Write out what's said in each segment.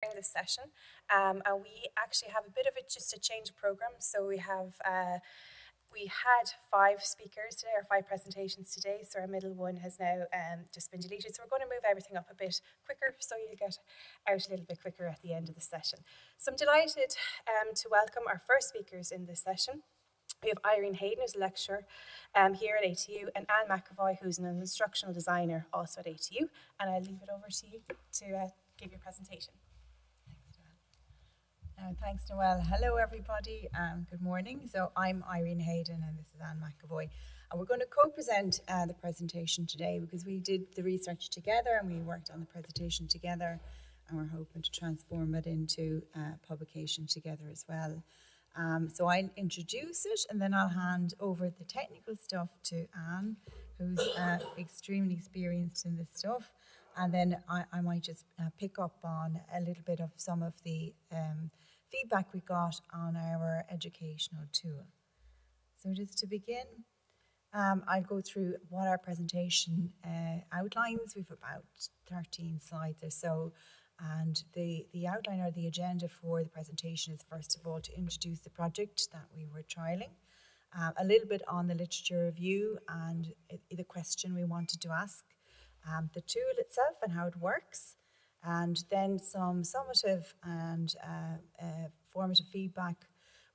during this session, and we actually have a bit of just a change of program. So we had 5 speakers today, or 5 presentations today, so our middle one has now just been deleted. So we're going to move everything up a bit quicker, so you'll get out a little bit quicker at the end of the session. So I'm delighted to welcome our first speakers in this session. We have Irene Hayden, who's a lecturer here at ATU, and Anne McAvoy, who's an instructional designer also at ATU. And I'll leave it over to you to give your presentation. Thanks, Noelle. Hello, everybody. Good morning. So I'm Irene Hayden, and this is Anne McAvoy. And we're going to co-present the presentation today because we did the research together and we worked on the presentation together, and we're hoping to transform it into publication together as well. So I'll introduce it, and then I'll hand over the technical stuff to Anne, who's extremely experienced in this stuff. And then I might just pick up on a little bit of some of the feedback we got on our educational tool. So just to begin, I'll go through what our presentation outlines. We've about 13 slides or so. And the outline or the agenda for the presentation is, first of all, to introduce the project that we were trialling, a little bit on the literature review and the question we wanted to ask, the tool itself and how it works, and then some summative and formative feedback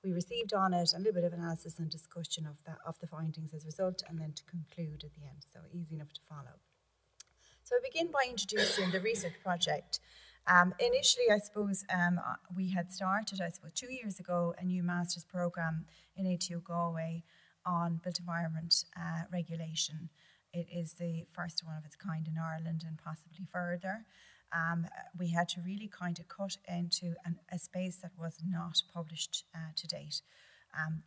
we received on it, a little bit of analysis and discussion of the findings as a result, and then to conclude at the end, so easy enough to follow. So I begin by introducing the research project. Initially, I suppose, we had started, 2 years ago, a new master's programme in ATU Galway on built environment regulation. It is the first one of its kind in Ireland and possibly further. We had to really kind of cut into a space that was not published to date.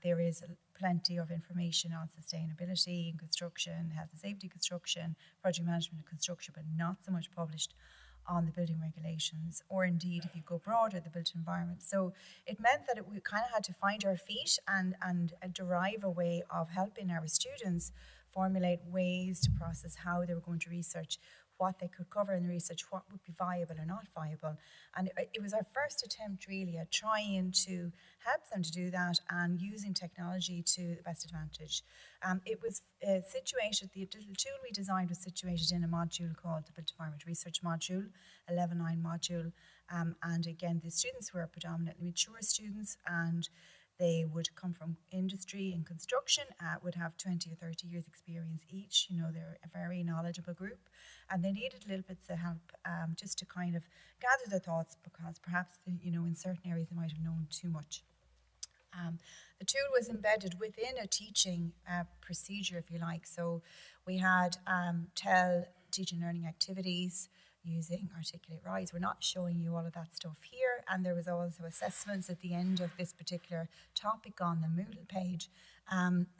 There is plenty of information on sustainability in construction, health and safety construction, project management and construction, but not so much published on the building regulations, or indeed, if you go broader, the built environment. So it meant that we kind of had to find our feet and derive a way of helping our students formulate ways to process how they were going to research, what they could cover in the research, what would be viable or not viable. And it was our first attempt really at trying to help them to do that and using technology to the best advantage. It was situated, the tool we designed was situated in a module called the Built Environment Research Module, a Level 9 module. And again, the students were predominantly mature students, and they would come from industry and construction, would have 20 or 30 years experience each. You know, they're a very knowledgeable group, and they needed a little bit of help just to kind of gather their thoughts, because perhaps, you know, in certain areas they might have known too much. The tool was embedded within a teaching procedure, if you like. So we had TEL, teaching and learning activities, using Articulate Rise. We're not showing you all of that stuff here, and there was also assessments at the end of this particular topic on the Moodle page,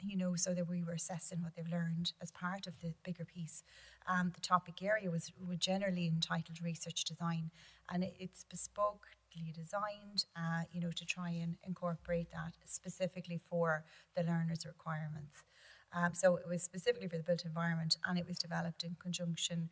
you know, so that we were assessing what they've learned as part of the bigger piece. The topic area was generally entitled Research Design, and it's bespokely designed, you know, to try and incorporate that specifically for the learner's requirements. So it was specifically for the built environment, and it was developed in conjunction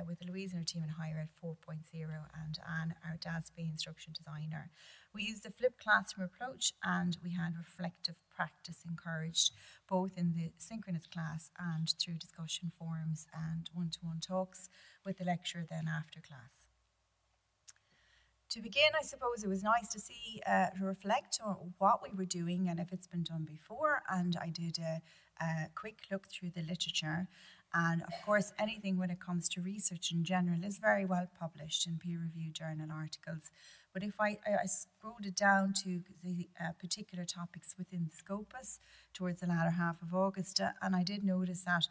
with Louise and her team in Higher Ed 4.0 and Anne, our DASB instruction designer. We used the flipped classroom approach, and we had reflective practice encouraged, both in the synchronous class and through discussion forums and one-to-one talks with the lecturer then after class. To begin, I suppose it was nice to see, to reflect on what we were doing and if it's been done before, and I did a quick look through the literature. And of course, anything when it comes to research in general is very well published in peer-reviewed journal articles. But if I scrolled it down to the particular topics within the Scopus towards the latter half of August, and I did notice that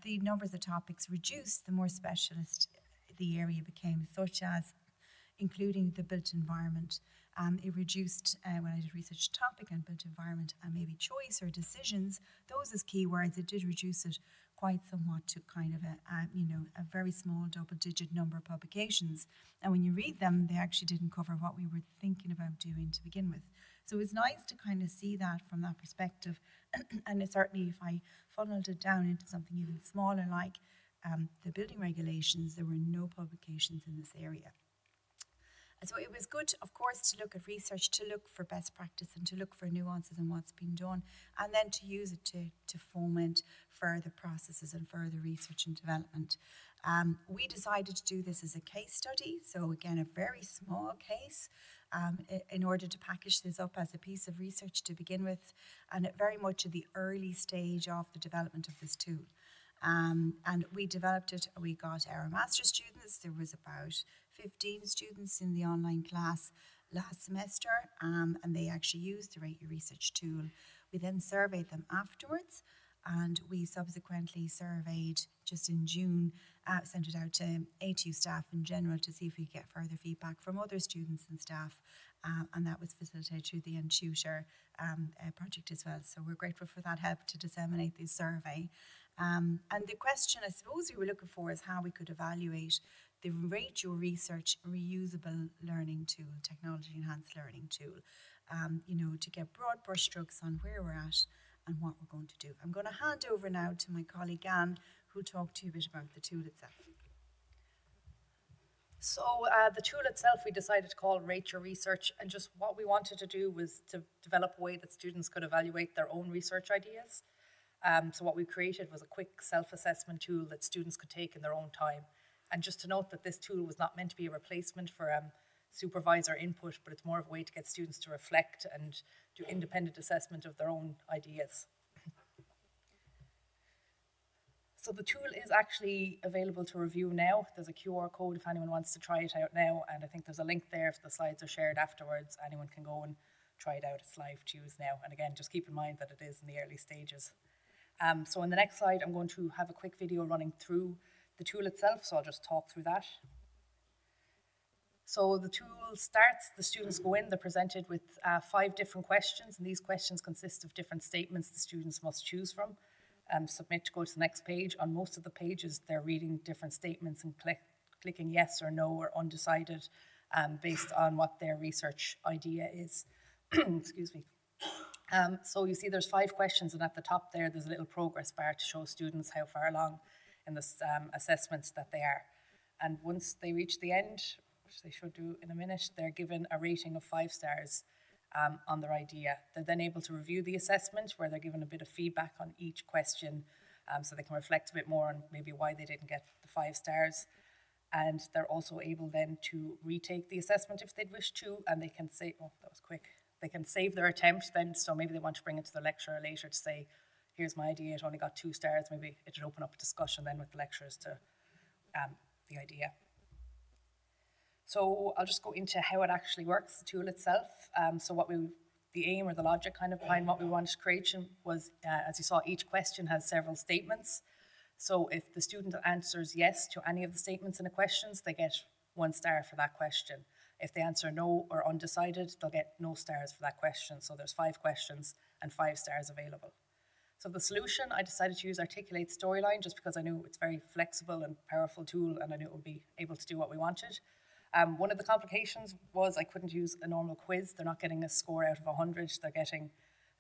the numbers of topics reduced the more specialist the area became, such as including the built environment. It reduced, when I did research topic on built environment and maybe choice or decisions, those as keywords, it did reduce it quite somewhat to kind of a very small double-digit number of publications. And when you read them, they actually didn't cover what we were thinking about doing to begin with. So it's nice to kind of see that from that perspective. And it certainly, if I funneled it down into something even smaller, like the building regulations, there were no publications in this area. And so it was good, of course, to look at research, to look for best practice and to look for nuances in what's been done, and then to use it to foment further processes and further research and development. We decided to do this as a case study, so again, a very small case, in order to package this up as a piece of research to begin with, and very much at the early stage of the development of this tool. And we developed it, we got our master's students, there was about 15 students in the online class last semester, and they actually used the Rate Your Research tool. We then surveyed them afterwards, and we subsequently surveyed just in June, sent it out to ATU staff in general to see if we could get further feedback from other students and staff, and that was facilitated through the Entutor project as well. So we're grateful for that help to disseminate this survey. And the question I suppose we were looking for is how we could evaluate the Rate Your Research reusable learning tool, technology enhanced learning tool, to get broad brushstrokes on where we're at and what we're going to do. I'm going to hand over now to my colleague Anne, who'll talk to you a bit about the tool itself. So the tool itself we decided to call Rate Your Research, and just what we wanted to do was to develop a way that students could evaluate their own research ideas. So what we created was a quick self-assessment tool that students could take in their own time. And just to note that this tool was not meant to be a replacement for supervisor input, but it's more of a way to get students to reflect and do independent assessment of their own ideas. So the tool is actually available to review now. There's a QR code if anyone wants to try it out now, and I think there's a link there if the slides are shared afterwards. Anyone can go and try it out. It's live to use now. And again, just keep in mind that it is in the early stages. So in the next slide, I'm going to have a quick video running through the tool itself, so I'll just talk through that. So the tool starts, the students go in, they're presented with 5 different questions, and these questions consist of different statements the students must choose from. Submit to go to the next page. On most of the pages, they're reading different statements and clicking yes or no or undecided based on what their research idea is. Excuse me. So you see there's 5 questions, and at the top there's a little progress bar to show students how far along in the assessments that they are. And once they reach the end, which they should do in a minute, they're given a rating of 5 stars on their idea. They're then able to review the assessment, where they're given a bit of feedback on each question, so they can reflect a bit more on maybe why they didn't get the 5 stars. And they're also able then to retake the assessment if they'd wish to, and they can say, oh, that was quick. They can save their attempt then, so maybe they want to bring it to the lecturer later to say, here's my idea, it only got 2 stars, maybe it would open up a discussion then with the lecturers to the idea. So I'll just go into how it actually works, the tool itself. So the aim or the logic kind of behind what we wanted to create was, as you saw, each question has several statements. So if the student answers yes to any of the statements in the questions, they get 1 star for that question. If they answer no or undecided, they'll get no stars for that question. So there's 5 questions and 5 stars available. So the solution, I decided to use Articulate Storyline just because I knew it's a very flexible and powerful tool, and I knew it would be able to do what we wanted. One of the complications was I couldn't use a normal quiz. They're not getting a score out of 100. They're getting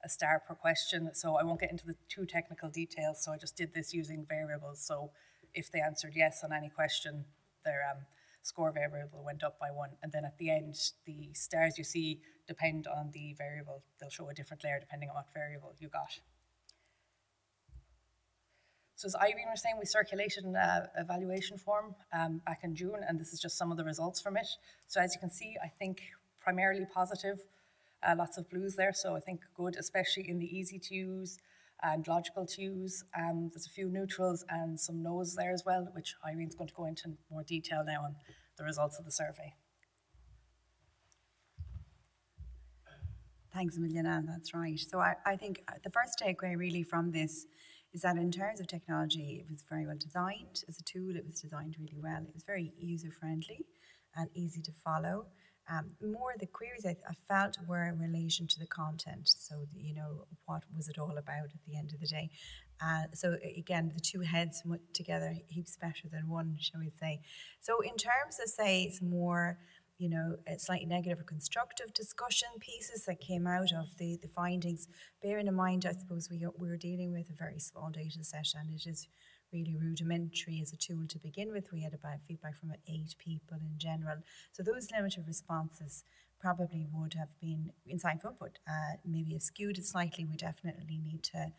a star per question. So I won't get into the too technical details. So I just did this using variables. So if they answered yes on any question, their score variable went up by 1. And then at the end, the stars you see depend on the variable. They'll show a different layer depending on what variable you got. So as Irene was saying, we circulated an evaluation form back in June, and this is just some of the results from it. So as you can see, I think primarily positive, lots of blues there, so I think good, especially in the easy to use and logical to use. There's a few neutrals and some no's there as well, which Irene's going to go into more detail now on the results of the survey. Thanks a million, Anne, that's right. So I think the first takeaway really from this is that in terms of technology, it was very well designed as a tool. It was designed really well. It was very user-friendly and easy to follow. More the queries I felt were in relation to the content. So, what was it all about at the end of the day? So again, the 2 heads together heaps better than one, shall we say. So in terms of, say, some more slightly negative or constructive discussion pieces that came out of the findings, bearing in mind, I suppose, we were dealing with a very small data set, and it is really rudimentary as a tool to begin with. We had about feedback from 8 people in general. So those limited responses probably would have been insightful, but maybe have skewed it slightly. We definitely need to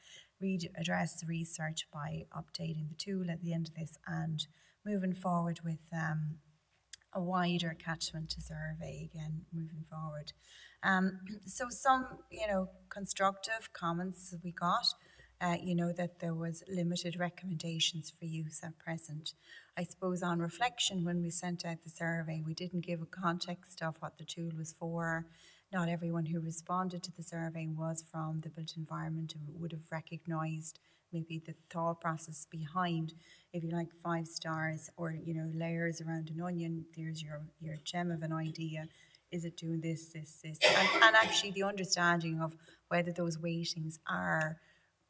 address the research by updating the tool at the end of this and moving forward with a wider catchment to survey again moving forward. So some, constructive comments that we got, that there was limited recommendations for use at present. I suppose on reflection, when we sent out the survey, we didn't give a context of what the tool was for. Not everyone who responded to the survey was from the built environment and would have recognised maybe the thought process behind, if you like, 5 stars or, layers around an onion. There's your gem of an idea. Is it doing this? And actually the understanding of whether those weightings are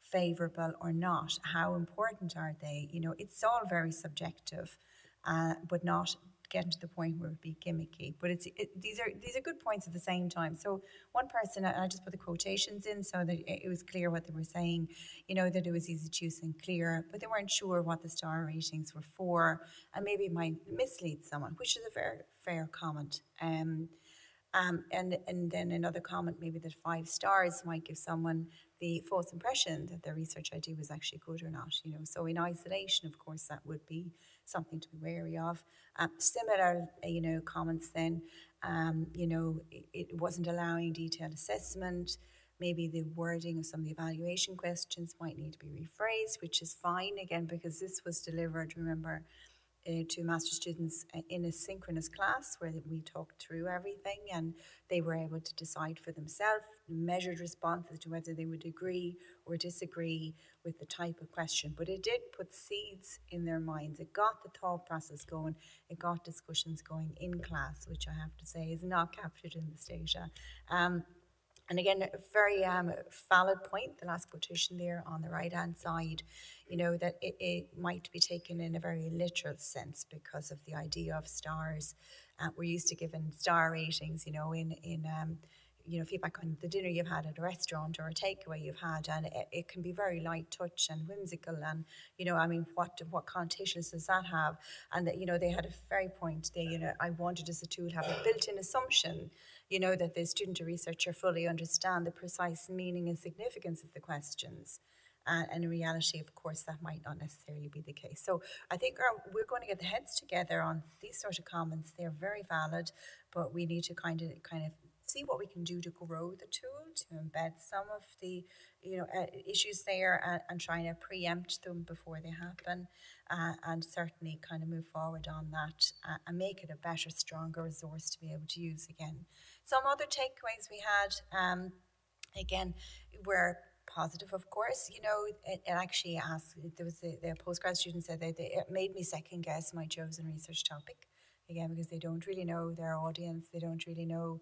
favourable or not. How important are they? It's all very subjective, but not getting to the point where it would be gimmicky. But these are good points at the same time. So one person, and I just put the quotations in so that it was clear what they were saying, that it was easy to use and clear, but they weren't sure what the star ratings were for, and maybe it might mislead someone, which is a very fair comment. And then another comment, maybe that 5 stars might give someone the false impression that their research idea was actually good or not. So in isolation, of course, that would be something to be wary of. Similar, comments then, it wasn't allowing detailed assessment. Maybe the wording of some of the evaluation questions might need to be rephrased, which is fine, again, because this was delivered, remember, to master students in a synchronous class where we talked through everything and they were able to decide for themselves, measured responses to whether they would agree or disagree with the type of question. But it did put seeds in their minds. It got the thought process going. It got discussions going in class, which I have to say is not captured in this data. And again, a very valid point, the last quotation there on the right-hand side, that it might be taken in a very literal sense because of the idea of stars. We're used to giving star ratings, in feedback on the dinner you've had at a restaurant or a takeaway you've had, and it can be very light touch and whimsical, and what connotations does that have? And that they had a very point. I wanted as a tool have a built-in assumption, that the student or researcher fully understand the precise meaning and significance of the questions. And in reality, of course, that might not necessarily be the case. So I think we're going to get the heads together on these sort of comments. They're very valid, but we need to kind of see what we can do to grow the tool, to embed some of the issues there and trying to preempt them before they happen, and certainly kind of move forward on that and make it a better, stronger resource to be able to use again. Some other takeaways we had, again, were positive, of course. It actually asked, there was the postgrad student said that it made me second guess my chosen research topic, again, because they don't really know their audience, they don't really know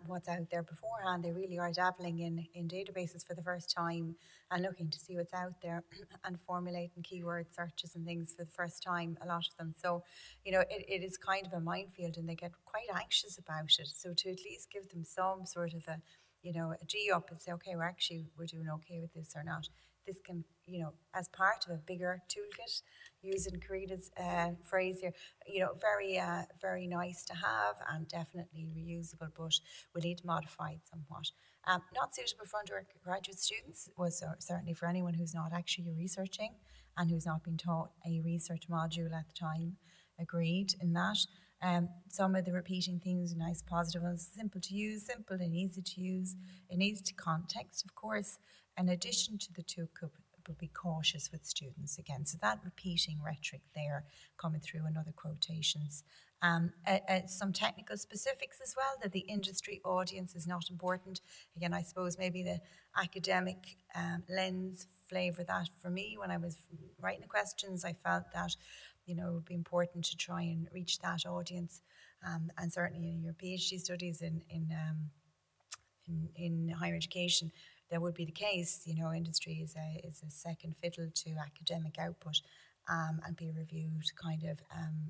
what's out there beforehand. They really are dabbling in databases for the first time and looking to see what's out there and formulating keyword searches and things for the first time, a lot of them. So, it is kind of a minefield and they get quite anxious about it. So to at least give them some sort of a G up and say, okay, we're doing okay with this or not. This can, as part of a bigger toolkit, using Karina's phrase here, very nice to have and definitely reusable, but we need to modify it somewhat. Not suitable for undergraduate students was certainly for anyone who's not actually researching and who's not been taught a research module at the time. Agreed in that. Some of the repeating themes, nice positive ones, simple to use, simple and easy to use. It needs to context, of course. In addition to the toolkit, but be cautious with students again. So that repeating rhetoric there coming through in other quotations. Some technical specifics as well, that the industry audience is not important. Again, I suppose maybe the academic lens flavour that for me when I was writing the questions, I felt that it would be important to try and reach that audience, and certainly in your PhD studies in higher education, that would be the case. Industry is a second fiddle to academic output, and peer reviewed kind of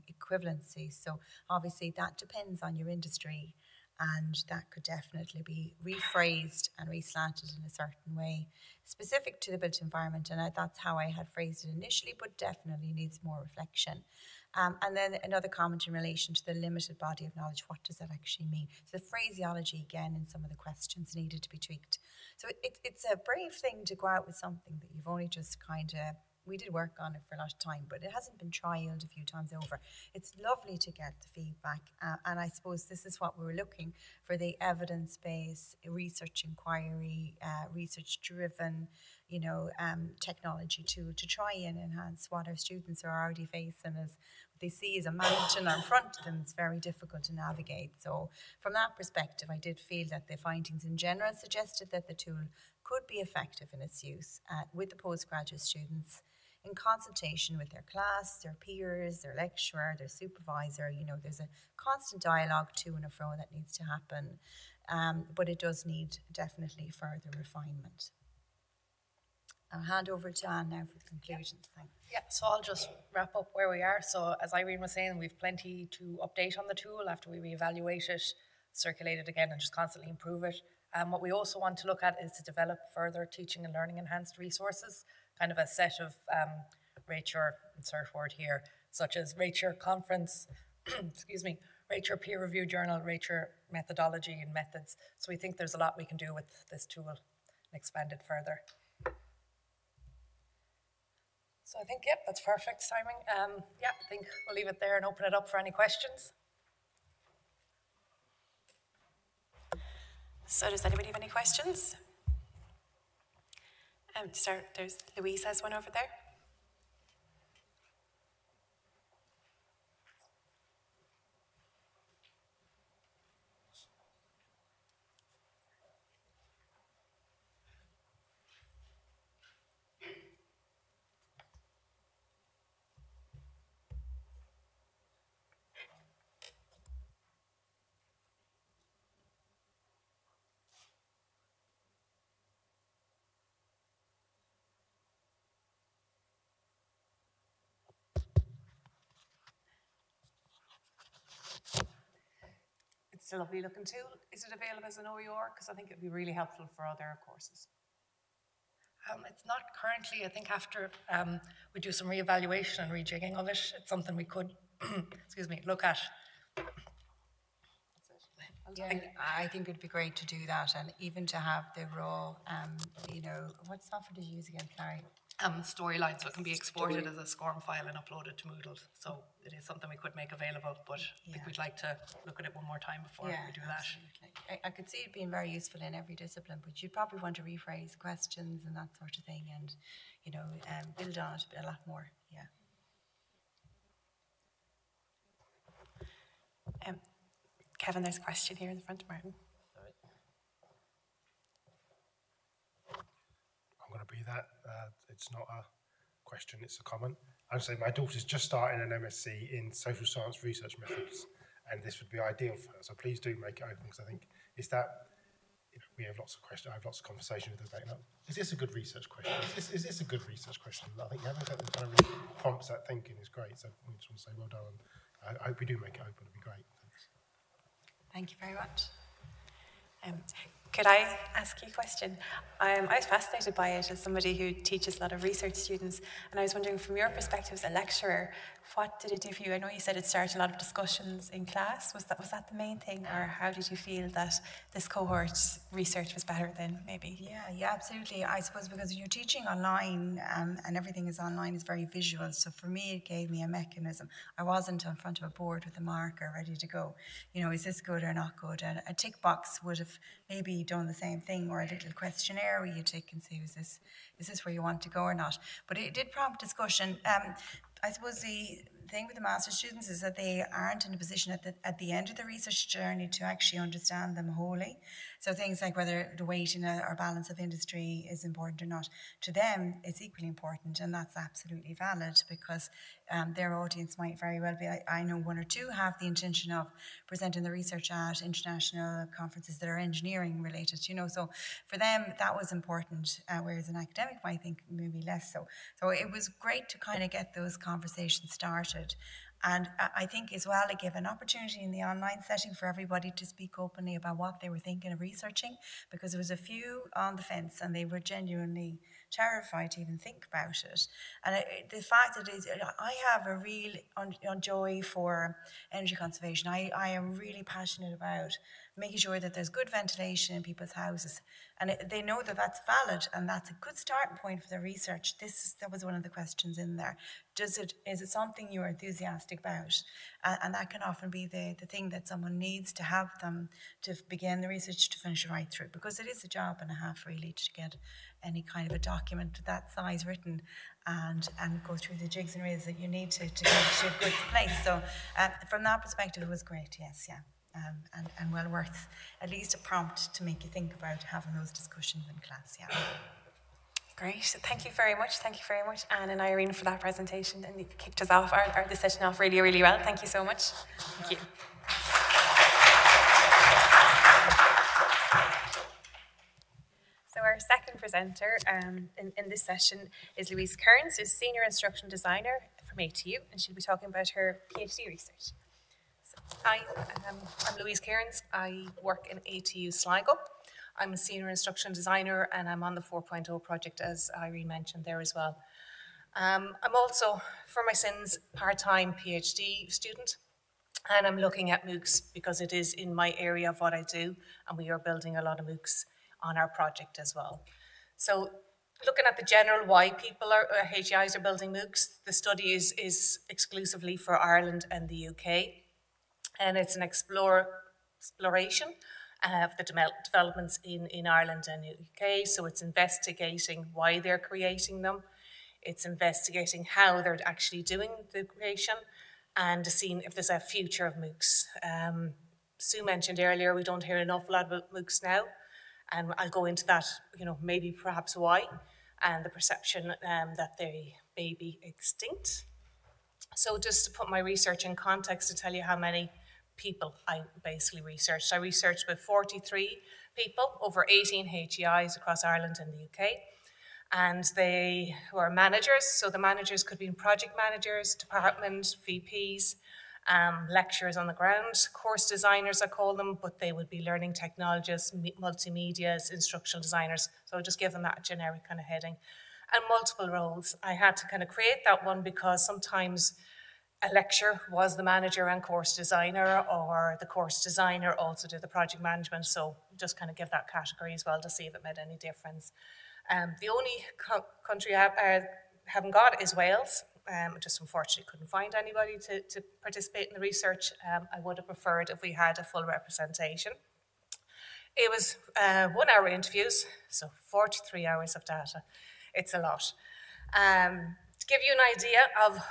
equivalency. So obviously that depends on your industry and that could definitely be rephrased and reslanted in a certain way, specific to the built environment. And that's how I had phrased it initially, but definitely needs more reflection. And then another comment in relation to the limited body of knowledge. What does that actually mean? So the phraseology, again, in some of the questions needed to be tweaked. So it's a brave thing to go out with something that you've only just kind of, we did work on it for a lot of time, but it hasn't been trialed a few times over. It's lovely to get the feedback, and I suppose this is what we were looking for, the evidence-based research inquiry, research-driven, technology to try and enhance what our students are already facing as what they see as a mountain in front of them. It's very difficult to navigate. So from that perspective, I did feel that the findings in general suggested that the tool could be effective in its use with the postgraduate students in consultation with their class, their peers, their lecturer, their supervisor. There's a constant dialogue to and fro that needs to happen, but it does need definitely further refinement. I'll hand over to Anne now for the conclusions. Thanks. Yeah, so I'll just wrap up where we are. So as Irene was saying, we've plenty to update on the tool after we reevaluate it, circulate it again, and just constantly improve it. What we also want to look at is to develop further teaching and learning enhanced resources, kind of a set of rate your, insert word here, such as rate your conference, excuse me, rate your peer review journal, rate your methodology and methods. So we think there's a lot we can do with this tool and expand it further. So I think, yep, that's perfect timing. Yeah, I think we'll leave it there and open it up for any questions. So does anybody have any questions? There's Louise has one over there. It's a lovely looking tool. Is it available as an OER? Because I think it would be really helpful for other courses. It's not currently. I think after we do some reevaluation and rejigging of it, it's something we could, excuse me, look at. Yeah, I think it'd be great to do that, and even to have the raw, what software did you use again, Clary? Storyline, so it can be exported as a SCORM file and uploaded to Moodle. So it is something we could make available, but I think we'd like to look at it one more time before we do absolutely. that. I could see it being very useful in every discipline, but you'd probably want to rephrase questions and that sort of thing, and build on it a lot more. Yeah. Kevin, there's a question here in the front, Martin. I'm going to be that. It's not a question, it's a comment. I would say my daughter's just starting an MSc in social science research methods, and this would be ideal for her. So please do make it open, because I think it's that, we have lots of questions, I have lots of conversations with her about, is this a good research question? Is this a good research question? I think having something that kind of really prompts that thinking is great. So we just want to say well done. I hope we do make it open, it'd be great. Thanks. Thank you very much. Could I ask you a question? I was fascinated by it as somebody who teaches a lot of research students, and I was wondering, from your perspective as a lecturer, what did it do for you? I know you said it started a lot of discussions in class. Was that the main thing, or how did you feel that this cohort research was better than maybe? Yeah, absolutely. I suppose because you're teaching online and everything is online, is very visual. So for me, it gave me a mechanism. I wasn't in front of a board with a marker ready to go. Is this good or not good? And a tick box would have maybe done the same thing, or a little questionnaire where you tick and say, is this where you want to go or not? But it did prompt discussion. I suppose the thing with the master's students is that they aren't in a position at the end of the research journey to actually understand them wholly. So things like whether the weight in or balance of industry is important or not, to them it's equally important, and that's absolutely valid, because their audience might very well be, I know one or two have the intention of presenting the research at international conferences that are engineering related, so for them that was important, whereas an academic might think maybe less so. So it was great to kind of get those conversations started. And I think as well, it gave an opportunity in the online setting for everybody to speak openly about what they were thinking of researching, because there was a few on the fence and they were genuinely terrified to even think about it. And the fact that I have a real joy for energy conservation. I am really passionate about making sure that there's good ventilation in people's houses. And they know that that's valid, and that's a good starting point for the research. That was one of the questions in there. Is it something you're enthusiastic about? And that can often be the thing that someone needs to have them to begin the research to finish it right through, because it is a job and a half really to get any kind of a document that size written and go through the jigs and reels that you need to get to a good place. So from that perspective, it was great, yes, yeah. And well worth at least a prompt to make you think about having those discussions in class, yeah. Great, thank you very much, Anne and Irene, for that presentation, and you kicked us off, the session off really, really well. Thank you so much. Thank you. So our second presenter in this session is Louise Kearns, who's Senior Instructional Designer from ATU, and she'll be talking about her PhD research. Hi, I'm Louise Kearns. I work in ATU Sligo. I'm a senior instructional designer and I'm on the 4.0 project, as Irene mentioned there as well. I'm also, for my sins, part-time PhD student, and I'm looking at MOOCs because it is in my area of what I do, and we are building a lot of MOOCs on our project as well. So looking at the general why people HEIs are building MOOCs, the study is exclusively for Ireland and the UK. And it's an exploration of the developments in Ireland and the UK. So it's investigating why they're creating them. It's investigating how they're actually doing the creation and seeing if there's a future of MOOCs. Sue mentioned earlier, we don't hear an awful lot about MOOCs now. And I'll go into that, maybe perhaps why, and the perception that they may be extinct. So just to put my research in context to tell you how many people I basically researched. I researched with 43 people, over 18 HEIs across Ireland and the UK. And they were managers, so the managers could be project managers, department, VPs, lecturers on the ground, course designers I call them, but they would be learning technologists, multimedia, instructional designers. So I'll just give them that generic kind of heading. And multiple roles. I had to kind of create that one because sometimes a lecturer was the manager and course designer, or the course designer also did the project management. So just kind of give that category as well to see if it made any difference. The only country I haven't got is Wales. Just unfortunately couldn't find anybody to participate in the research. I would have preferred if we had a full representation. It was 1 hour interviews, so 43 hours of data. It's a lot. To give you an idea of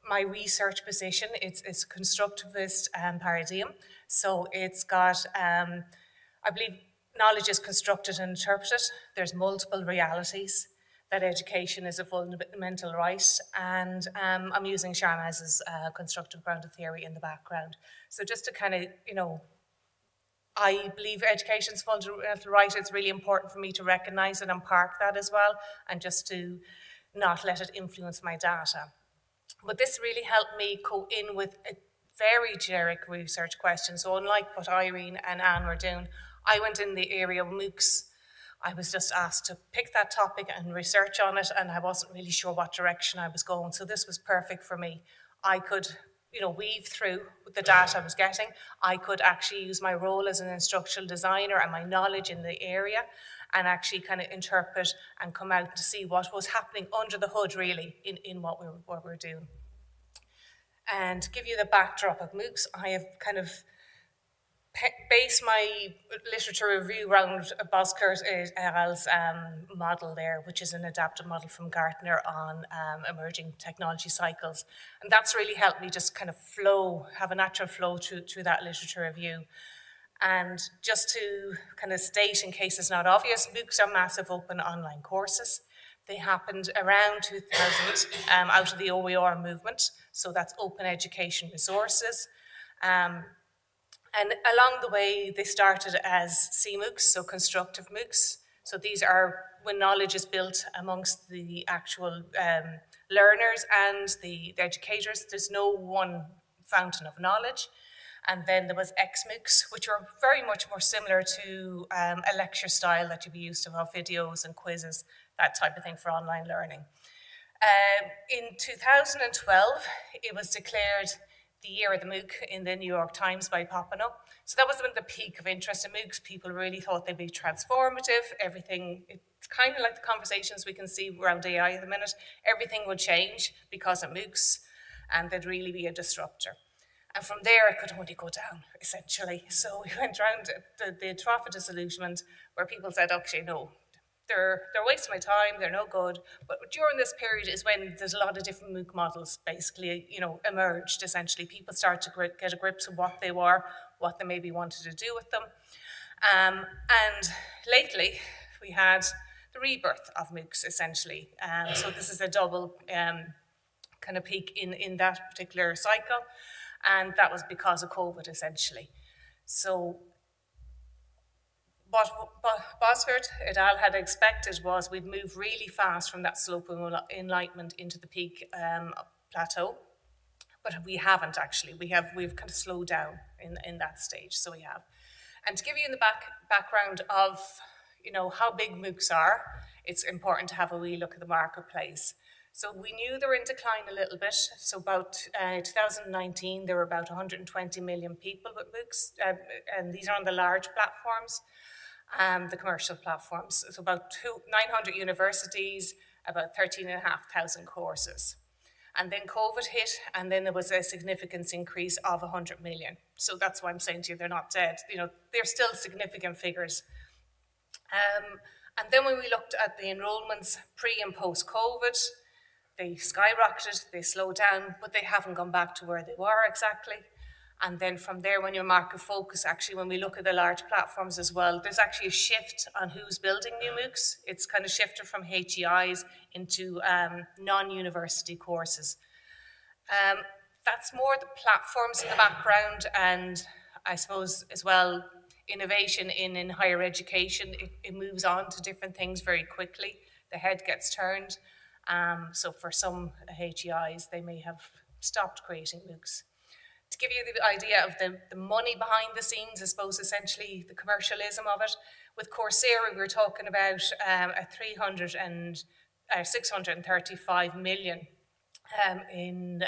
my research position, it's a constructivist paradigm. So it's got, I believe, knowledge is constructed and interpreted. There's multiple realities, that education is a fundamental right, and I'm using Sharma's constructive grounded theory in the background. So just to kind of, I believe education is fundamental right. It's really important for me to recognise it and park that as well, and just to not let it influence my data. But this really helped me go in with a very generic research question. So unlike what Irene and Anne were doing, I went in the area of MOOCs. I was just asked to pick that topic and research on it, and I wasn't really sure what direction I was going. So this was perfect for me. I could, weave through the data I was getting. I could actually use my role as an instructional designer and my knowledge in the area and actually kind of interpret and come out to see what was happening under the hood, really, in what we're doing. And to give you the backdrop of MOOCs, I have kind of based my literature review around Boskert et al.'s model there, which is an adaptive model from Gartner on emerging technology cycles. And that's really helped me just kind of have a natural flow through that literature review. And just to kind of state, in case it's not obvious, MOOCs are massive open online courses. They happened around 2000 out of the OER movement. So that's open education resources. And along the way, they started as CMOOCs, so constructive MOOCs. So these are when knowledge is built amongst the actual learners and the educators. There's no one fountain of knowledge. And then there was XMOOCs, which are very much more similar to a lecture style that you'd be used to, have videos and quizzes, that type of thing for online learning. In 2012, it was declared the year of the MOOC in the New York Times by Papineau. So that was when the peak of interest in MOOCs. People really thought they'd be transformative. Everything, it's kind of like the conversations we can see around AI at the minute. Everything would change because of MOOCs, and they'd really be a disruptor. And from there, it could only go down, essentially. So we went around the trough of disillusionment, where people said, actually, no, they're wasting my time, they're no good. But during this period is when there's a lot of different MOOC models basically, emerged, essentially. People start to get a grip of what they were, what they maybe wanted to do with them. And lately, we had the rebirth of MOOCs, essentially. So this is a double kind of peak in that particular cycle. And that was because of COVID, essentially. So what Bosworth et al. Had expected was we'd move really fast from that slope of enlightenment into the peak plateau, but we haven't actually. We've kind of slowed down in that stage, so we have. And to give you the background of how big MOOCs are, it's important to have a wee look at the marketplace. So we knew they were in decline a little bit. So about 2019, there were about 120 million people with MOOCs, and these are on the large platforms, the commercial platforms. So about 900 universities, about 13,500 courses. And then COVID hit, and then there was a significant increase of 100 million. So that's why I'm saying to you, they're not dead. They're still significant figures. And then when we looked at the enrollments pre and post-COVID, they skyrocketed, they slowed down, but they haven't gone back to where they were exactly. And then from there, when your market focus, actually, when we look at the large platforms as well, there's actually a shift on who's building new MOOCs. It's kind of shifted from HEIs into non-university courses. That's more the platforms in the background, and I suppose as well, innovation in higher education. It moves on to different things very quickly. The head gets turned. So for some HEIs, they may have stopped creating MOOCs. To give you the idea of the money behind the scenes, I suppose essentially the commercialism of it, with Coursera, we were talking about a 635 million in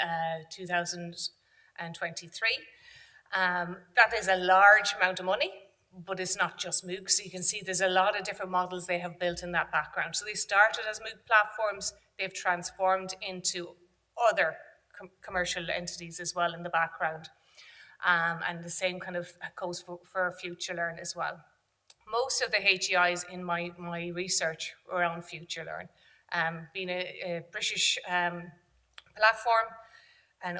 2023. That is a large amount of money, but it's not just MOOCs. So you can see there's a lot of different models they have built in that background. So they started as MOOC platforms, they've transformed into other commercial entities as well in the background. And the same kind of goes for FutureLearn as well. Most of the HEIs in my research were on FutureLearn, being a British platform, and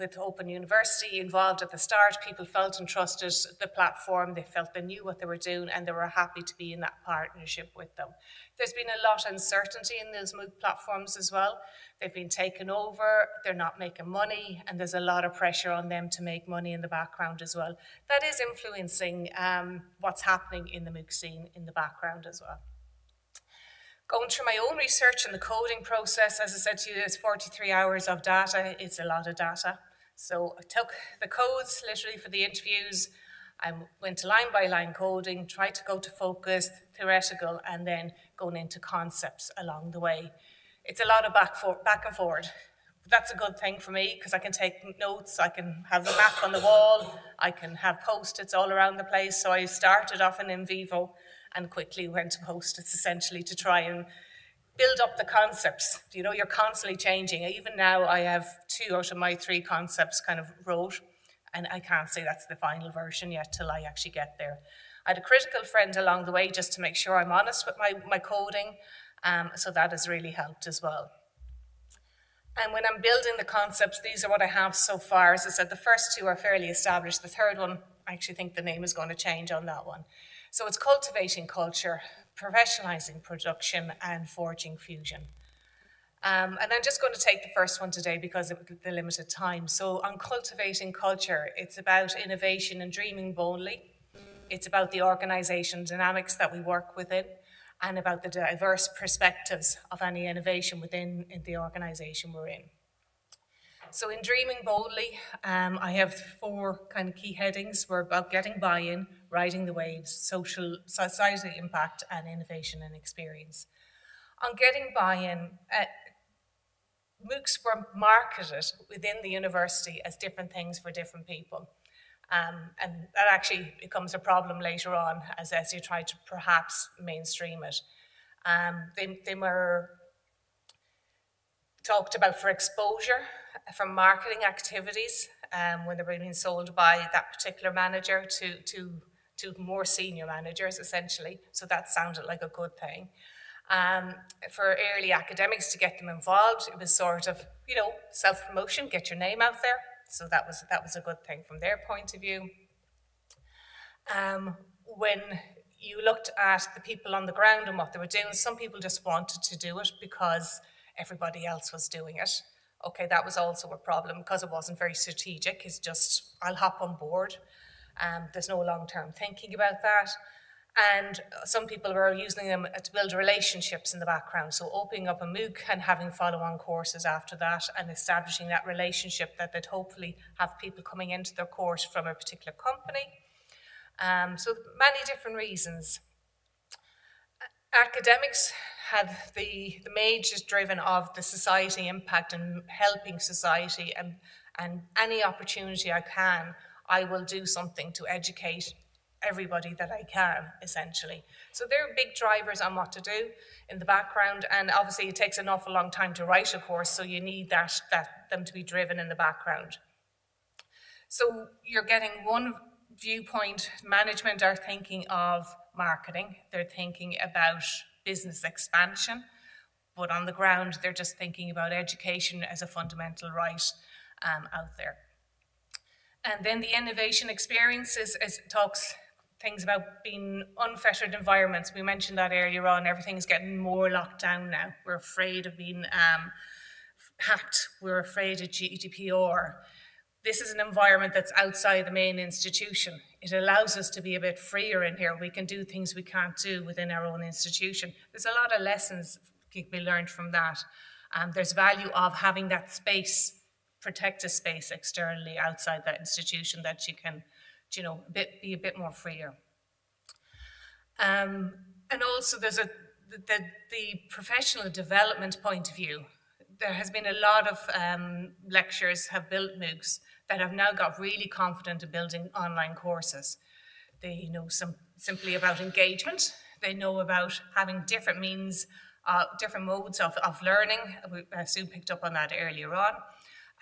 with Open University involved at the start, people felt and trusted the platform, they felt they knew what they were doing, and they were happy to be in that partnership with them. There's been a lot of uncertainty in those MOOC platforms as well. They've been taken over, they're not making money, and there's a lot of pressure on them to make money in the background as well. That is influencing what's happening in the MOOC scene in the background as well. Going through my own research and the coding process, as I said to you, it's 43 hours of data. It's a lot of data. So I took the codes literally for the interviews. I went to line by line coding, tried to go to focus, theoretical, and then going into concepts along the way. It's a lot of back and forward. That's a good thing for me because I can take notes, I can have the map on the wall, I can have Post-its all around the place. So I started off in NVivo and quickly went to Post-its essentially to try and build up the concepts. You're constantly changing. Even now I have 2 out of my 3 concepts kind of wrote, and I can't say that's the final version yet till I actually get there. I had a critical friend along the way just to make sure I'm honest with my coding, so that has really helped as well. And when I'm building the concepts, these are what I have so far. As I said, the first 2 are fairly established. The third one, I actually think the name is going to change on that one. So it's cultivating culture, professionalizing production, and forging fusion. And I'm just going to take the first one today because of the limited time. So on cultivating culture, it's about innovation and dreaming boldly. It's about the organization dynamics that we work within. and about the diverse perspectives of any innovation within the organisation we're in. So in Dreaming Boldly, I have 4 kind of key headings. We're about getting buy-in, riding the waves, society impact, and innovation and experience. On getting buy-in, MOOCs were marketed within the university as different things for different people. And that actually becomes a problem later on as you try to perhaps mainstream it. They were talked about for exposure, for marketing activities, when they were being sold by that particular manager to more senior managers, essentially. So that sounded like a good thing. For early academics to get them involved, it was sort of, you know, self-promotion, get your name out there. So that was a good thing from their point of view. When you looked at the people on the ground and what they were doing, some people just wanted to do it because everybody else was doing it. Okay, that was also a problem because it wasn't very strategic. It's just, I'll hop on board. There's no long-term thinking about that. And some people were using them to build relationships in the background. So opening up a MOOC and having follow-on courses after that and establishing that relationship that they'd hopefully have people coming into their course from a particular company. So many different reasons. Academics had the majors driven of the society impact and helping society, and any opportunity I can, I will do something to educate everybody that I can, essentially. So they're big drivers on what to do in the background, and obviously it takes an awful long time to write a course, so you need them to be driven in the background. So you're getting one viewpoint. Management are thinking of marketing, they're thinking about business expansion, but on the ground they're just thinking about education as a fundamental right out there. And then the innovation experiences talks things about being unfettered environments. We mentioned that earlier on. Everything's getting more locked down now. We're afraid of being hacked. We're afraid of GDPR. This is an environment that's outside the main institution. It allows us to be a bit freer in here. We can do things we can't do within our own institution. There's a lot of lessons can be learned from that. There's value of having that space, protect a space externally outside that institution that you can, you know, be a bit more freer. And also there's the professional development point of view. There has been a lot of lecturers have built MOOCs that have now got really confident in building online courses. They know simply about engagement. They know about having different means, different modes of learning. Sue picked up on that earlier on.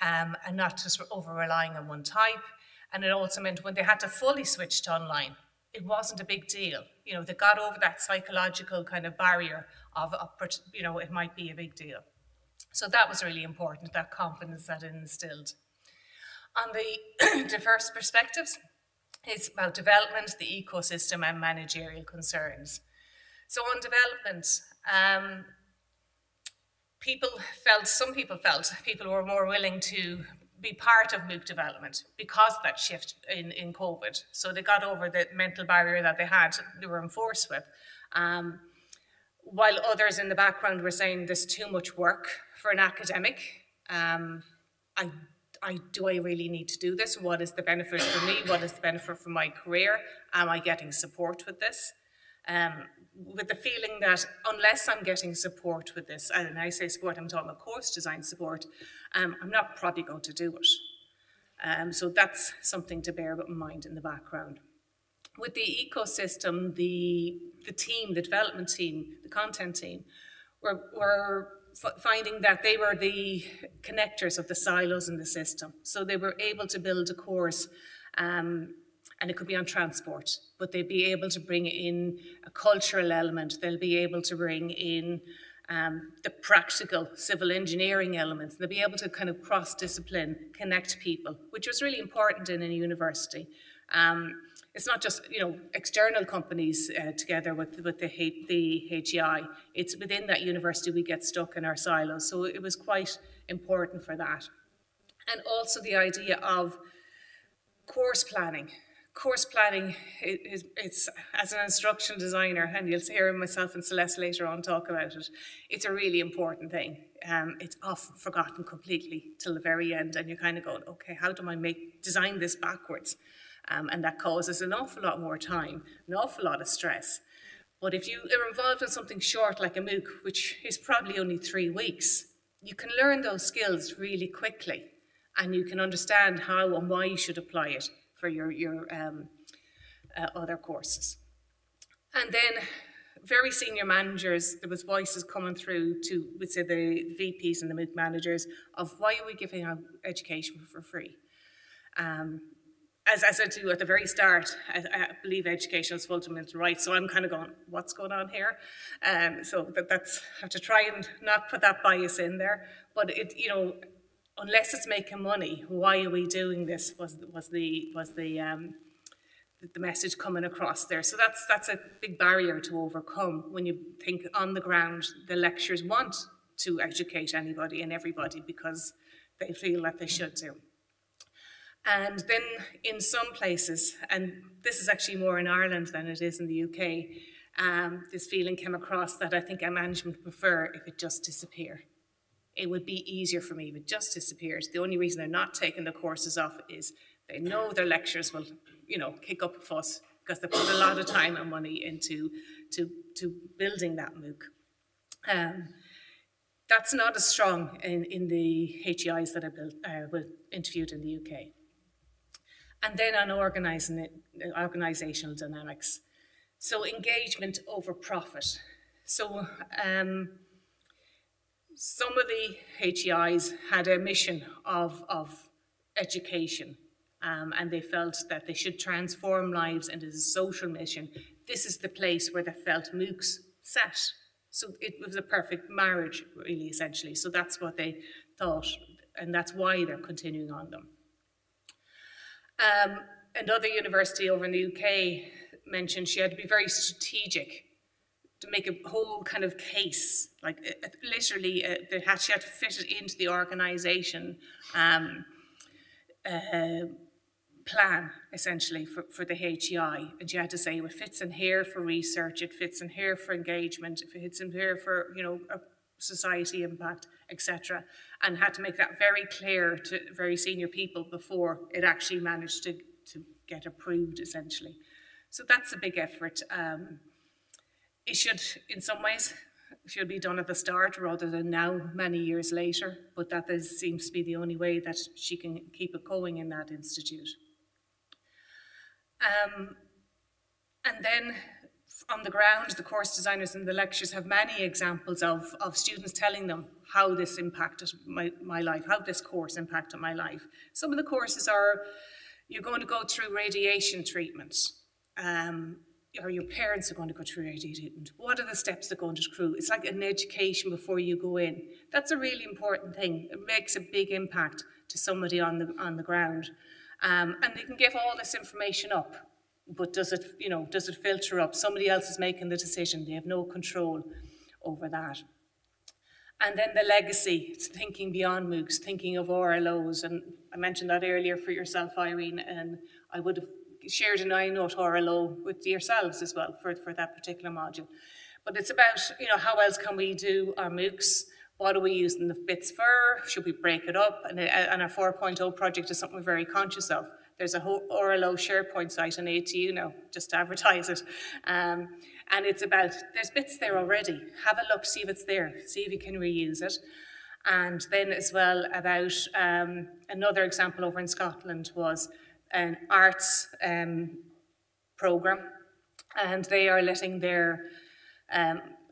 And not just over-relying on one type. And it also meant when they had to fully switch to online, it wasn't a big deal. You know, they got over that psychological kind of barrier of you know, it might be a big deal. So that was really important, that confidence that it instilled. On the diverse perspectives, it's about development, the ecosystem, and managerial concerns. So on development, some people felt people were more willing to be part of MOOC development because of that shift in COVID. So they got over the mental barrier that they were enforced with. While others in the background were saying there's too much work for an academic. Do I really need to do this? What is the benefit for me? What is the benefit for my career? Am I getting support with this? With the feeling that unless I'm getting support with this, and I say support, I'm talking about course design support, I'm not probably going to do it. So that's something to bear in mind in the background. With the ecosystem, the team, the development team, the content team, were finding that they were the connectors of the silos in the system. So they were able to build a course, and it could be on transport, but they'd be able to bring in a cultural element. They'll be able to bring in the practical civil engineering elements. They'll be able to kind of cross-discipline, connect people, which was really important in a university. It's not just, you know, external companies together with the HEI. It's within that university we get stuck in our silos. So it was quite important for that. And also the idea of course planning. course planning, it's as an instructional designer, and you'll hear myself and Celeste later on talk about it, it's a really important thing. It's often forgotten completely till the very end, and you're kind of going, okay, how do I design this backwards? And that causes an awful lot more time, an awful lot of stress. But if you are involved in something short like a MOOC, which is probably only 3 weeks, you can learn those skills really quickly, and you can understand how and why you should apply it for your other courses. And then very senior managers, there was voices coming through to, we'd say, the VPs and the MOOC managers of why are we giving out education for free? As I said to you at the very start, I believe education is fundamental right, so I'm kind of going, what's going on here? So that's, I have to try and not put that bias in there, but it, you know, unless it's making money, why are we doing this? Was the message coming across there? So that's a big barrier to overcome when you think on the ground the lecturers want to educate anybody and everybody because they feel that they should do. And then in some places, and this is actually more in Ireland than it is in the UK, this feeling came across that I think our management would prefer if it just disappeared. It would be easier for me if it just disappeared. The only reason they're not taking the courses off is they know their lecturers will, you know, kick up a fuss because they put a lot of time and money into building that MOOC. That's not as strong in the HEIs that I interviewed in the UK. And then on organisational dynamics. So engagement over profit. So some of the HEIs had a mission of education, and they felt that they should transform lives, and as a social mission, this is the place where they felt MOOCs sat. So it was a perfect marriage, really, essentially. So that's what they thought, and that's why they're continuing on them. Another university over in the UK mentioned she had to be very strategic to make a whole kind of case, like literally she had to fit it into the organisation plan, essentially, for the HEI. And she had to say, well, it fits in here for research, it fits in here for engagement, it fits in here for, you know, society impact, etc. And had to make that very clear to very senior people before it actually managed to get approved, essentially. So that's a big effort. It should, in some ways, should be done at the start rather than now, many years later, but that seems to be the only way that she can keep it going in that institute. And then on the ground, the course designers and the lecturers have many examples of students telling them how this impacted my life, how this course impacted my life. Some of the courses are, you're going to go through radiation treatment, or your parents are going to go through radiation treatment. What are the steps they're going to through? It's like an education before you go in. That's a really important thing. It makes a big impact to somebody on the ground. And they can give all this information up, but does it filter up? Somebody else is making the decision. They have no control over that. And then the legacy, thinking beyond MOOCs, thinking of RLOs. And I mentioned that earlier for yourself, Irene, and I would have shared an iNote RLO with yourselves as well for that particular module. But it's about, you know, how else can we do our MOOCs? What are we using the bits for? Should we break it up? And our 4.0 project is something we're very conscious of. There's a whole RLO SharePoint site on ATU now, just to advertise it. And it's about, there's bits there already. Have a look, see if it's there, see if you can reuse it. And then as well about another example over in Scotland was an arts programme, and they are letting their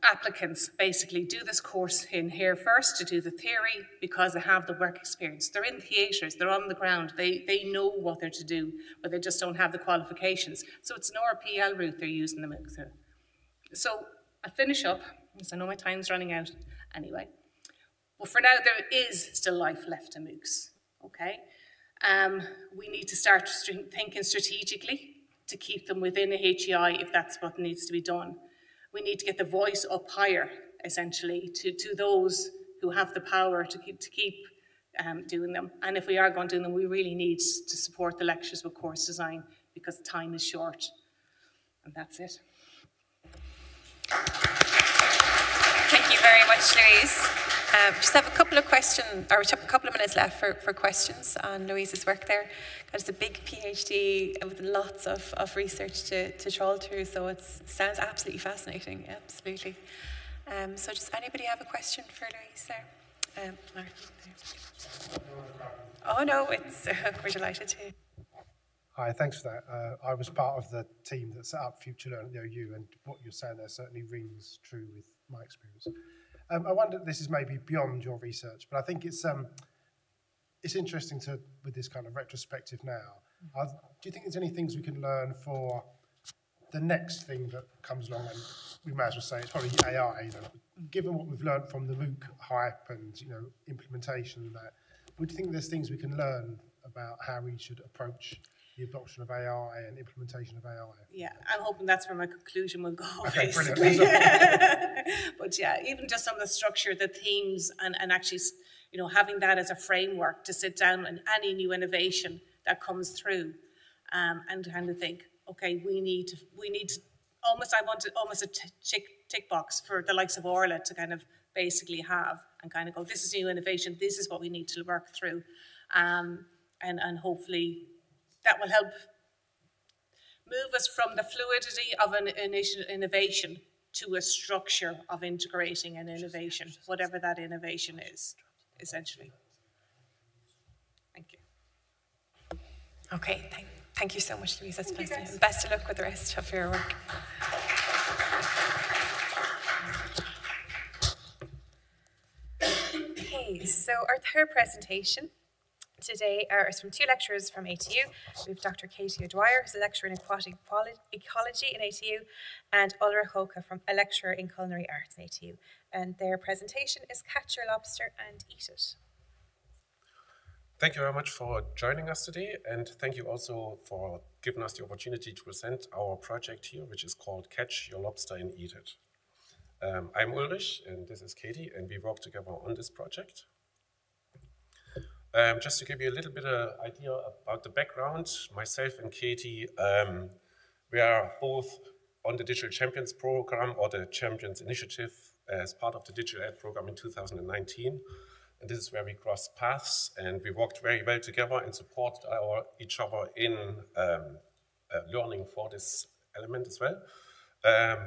applicants basically do this course in here first to do the theory because they have the work experience. They're in theatres, they're on the ground, they know what they're to do, but they just don't have the qualifications. So it's an RPL route they're using the MOOC through. So I'll finish up, because I know my time's running out anyway. But for now, there is still life left in MOOCs, okay? We need to start thinking strategically to keep them within a HEI if that's what needs to be done. We need to get the voice up higher, essentially, to those who have the power to keep doing them. And if we are going to do them, we really need to support the lecturers with course design because time is short. And that's it. Thank you very much, Louise. Just have a couple of questions, or a couple of minutes left for questions on Louise's work there. It's a big PhD with lots of research to trawl through, so it sounds absolutely fascinating, absolutely. So does anybody have a question for Louise there? Martin, there. Oh no, we're delighted to. Hi, thanks for that. I was part of the team that set up Future Learn at the OU, and what you're saying there certainly rings true with my experience. I wonder, this is maybe beyond your research, but I think it's interesting with this kind of retrospective now. Do you think there's any things we can learn for the next thing that comes along? And we may as well say it's probably AI. Given what we've learned from the MOOC hype and implementation and that, would you think there's things we can learn about how we should approach the adoption of AI and implementation of AI? Yeah, I'm hoping that's where my conclusion will go. Okay, basically. brilliant. But yeah, even just on the structure, the themes, and actually, having that as a framework to sit down on any new innovation that comes through, and kind of think, okay, we need to I want almost a tick box for the likes of Orla to kind of basically have, and kind of go, this is new innovation, this is what we need to work through, and hopefully that will help move us from the fluidity of an initial innovation to a structure of integrating an innovation, whatever that innovation is, essentially. Thank you. Okay, thank you so much, Louise. That's fascinating. Best of luck with the rest of your work. Okay, so our third presentation today is from two lecturers from ATU. We have Dr. Katie O'Dwyer, who's a lecturer in aquatic ecology in ATU, and Ulrich Hoke, a lecturer in culinary arts in ATU. And their presentation is Catch Your Lobster and Eat It. Thank you very much for joining us today, and thank you also for giving us the opportunity to present our project here, which is called Catch Your Lobster and Eat It. I'm Ulrich, and this is Katie, and we work together on this project. Just to give you a little bit of idea about the background, myself and Katie, we are both on the Digital Champions program, or the Champions Initiative, as part of the Digital Ed program in 2019. And this is where we crossed paths, and we worked very well together and supported each other in learning for this element as well.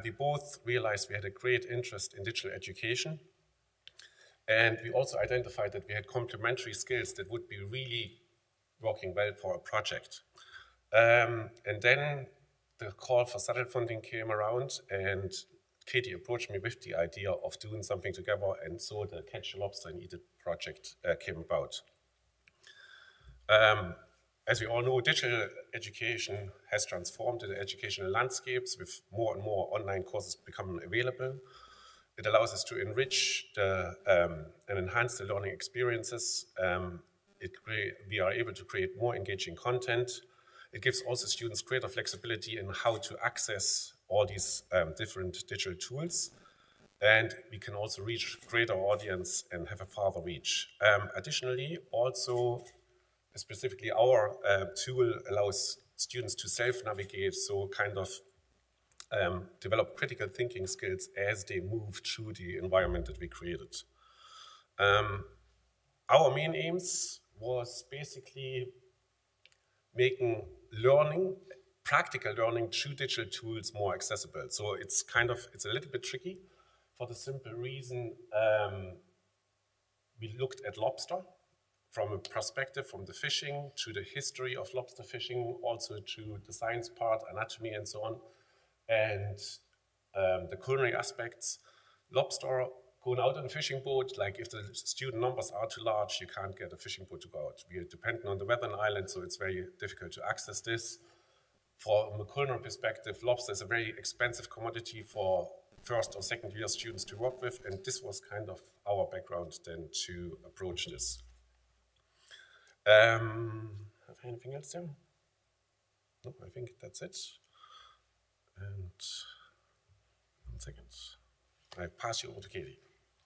We both realized we had a great interest in digital education. And we also identified that we had complementary skills that would be really working well for a project. And then the call for SADL funding came around, and Katie approached me with the idea of doing something together, and so the Catch Your Lobster and Eat It project came about. As we all know, digital education has transformed the educational landscapes with more and more online courses becoming available. It allows us to enrich and enhance the learning experiences. We are able to create more engaging content. It gives also students greater flexibility in how to access all these different digital tools. And we can also reach greater audience and have a farther reach. Additionally, also, specifically our tool allows students to self-navigate, so kind of develop critical thinking skills as they move through the environment that we created. Our main aims was basically making learning, practical learning through digital tools more accessible. So it's a little bit tricky for the simple reason we looked at lobster from a perspective from the fishing to the history of lobster fishing, also to the science part, anatomy and so on. And the culinary aspects, lobster going out on a fishing boat, like if the student numbers are too large, you can't get a fishing boat to go out. We are dependent on the weather on island, so it's very difficult to access this. From a culinary perspective, lobster is a very expensive commodity for first or second year students to work with, and this was kind of our background then to approach this. Have I anything else there? No, I think that's it. And 1 second. I pass you over to Katie.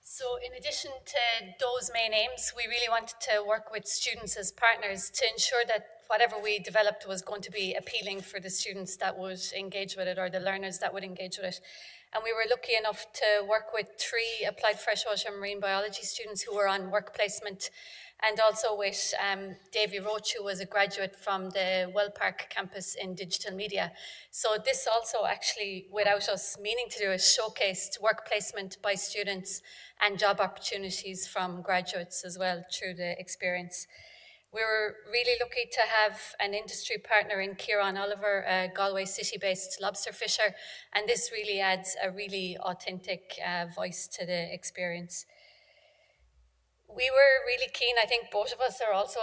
So in addition to those main aims, we really wanted to work with students as partners to ensure that whatever we developed was going to be appealing for the students that would engage with it, or the learners that would engage with it. And we were lucky enough to work with 3 applied freshwater marine biology students who were on work placement, and also with Davy Roach, who was a graduate from the Wellpark campus in digital media. So this also actually, without us meaning to do it, showcased work placement by students and job opportunities from graduates as well through the experience. We were really lucky to have an industry partner in Kieran Oliver, a Galway city-based lobster fisher, and this really adds a really authentic voice to the experience. We were really keen, I think both of us are also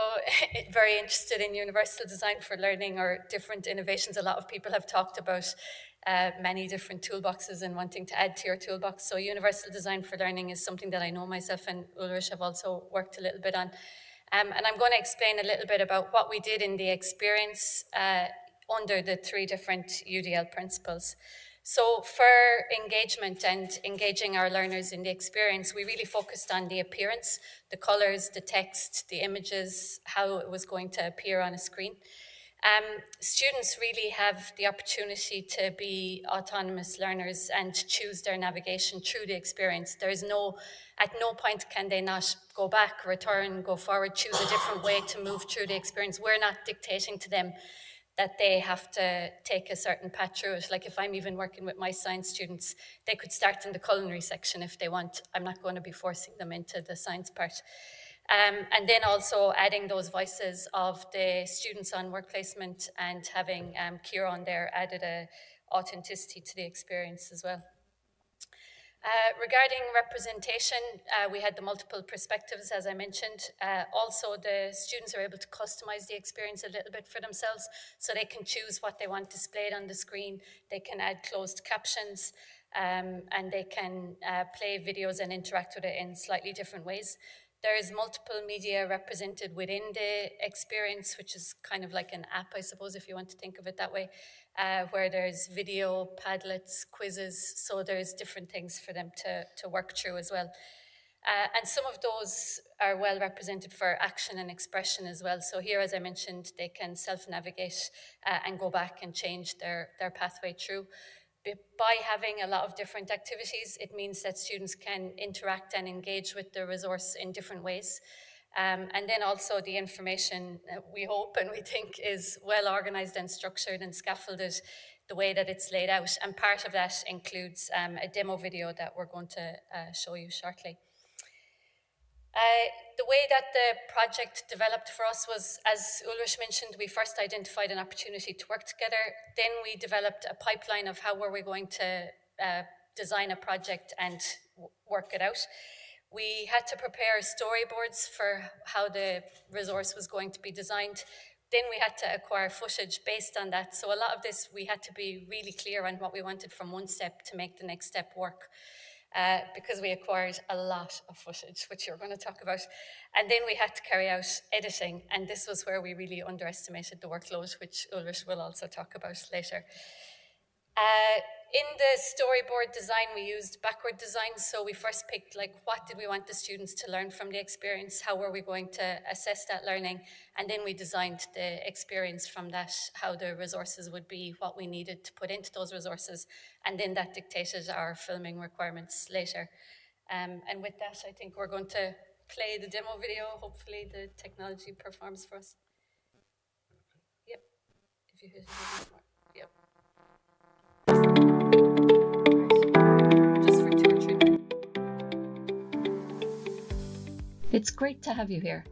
very interested in universal design for learning, or different innovations. A lot of people have talked about many different toolboxes and wanting to add to your toolbox. So universal design for learning is something that I know myself and Ulrich have also worked a little bit on. And I'm going to explain a little bit about what we did in the experience under the 3 different UDL principles. So for engagement and engaging our learners in the experience, we really focused on the appearance, the colours, the text, the images, how it was going to appear on a screen. Students really have the opportunity to be autonomous learners and choose their navigation through the experience. At no point can they not go back, return, go forward, choose a different way to move through the experience. We're not dictating to them that they have to take a certain path through it. Like if I'm even working with my science students, they could start in the culinary section if they want. I'm not going to be forcing them into the science part. And then also adding those voices of the students on work placement, and having Kieran there added a authenticity to the experience as well. Regarding representation, we had the multiple perspectives, as I mentioned. Also, the students are able to customize the experience a little bit for themselves, so they can choose what they want displayed on the screen. They can add closed captions, and they can play videos and interact with it in slightly different ways. There is multiple media represented within the experience, which is kind of like an app, I suppose, if you want to think of it that way, where there's video, Padlets, quizzes, so there's different things for them to work through as well. And some of those are well represented for action and expression as well. So here, as I mentioned, they can self-navigate and go back and change their pathway through. By having a lot of different activities, it means that students can interact and engage with the resource in different ways. And then also the information, we hope and we think, is well organised and structured and scaffolded the way that it's laid out. And part of that includes a demo video that we're going to show you shortly. The way that the project developed for us was, as Ulrich mentioned, we first identified an opportunity to work together. Then we developed a pipeline of how were we going to design a project and work it out. We had to prepare storyboards for how the resource was going to be designed. Then we had to acquire footage based on that. So a lot of this, we had to be really clear on what we wanted from one step to make the next step work. Because we acquired a lot of footage, which you're going to talk about. And then we had to carry out editing, and this was where we really underestimated the workload, which Ulrich will also talk about later. In the storyboard design, we used backward design. So we first picked, like, what did we want the students to learn from the experience? How were we going to assess that learning? And then we designed the experience from that, how the resources would be, what we needed to put into those resources. And then that dictated our filming requirements later. And with that, I think we're going to play the demo video. Hopefully the technology performs for us. Yep. If you hit it, yep. It's great to have you here.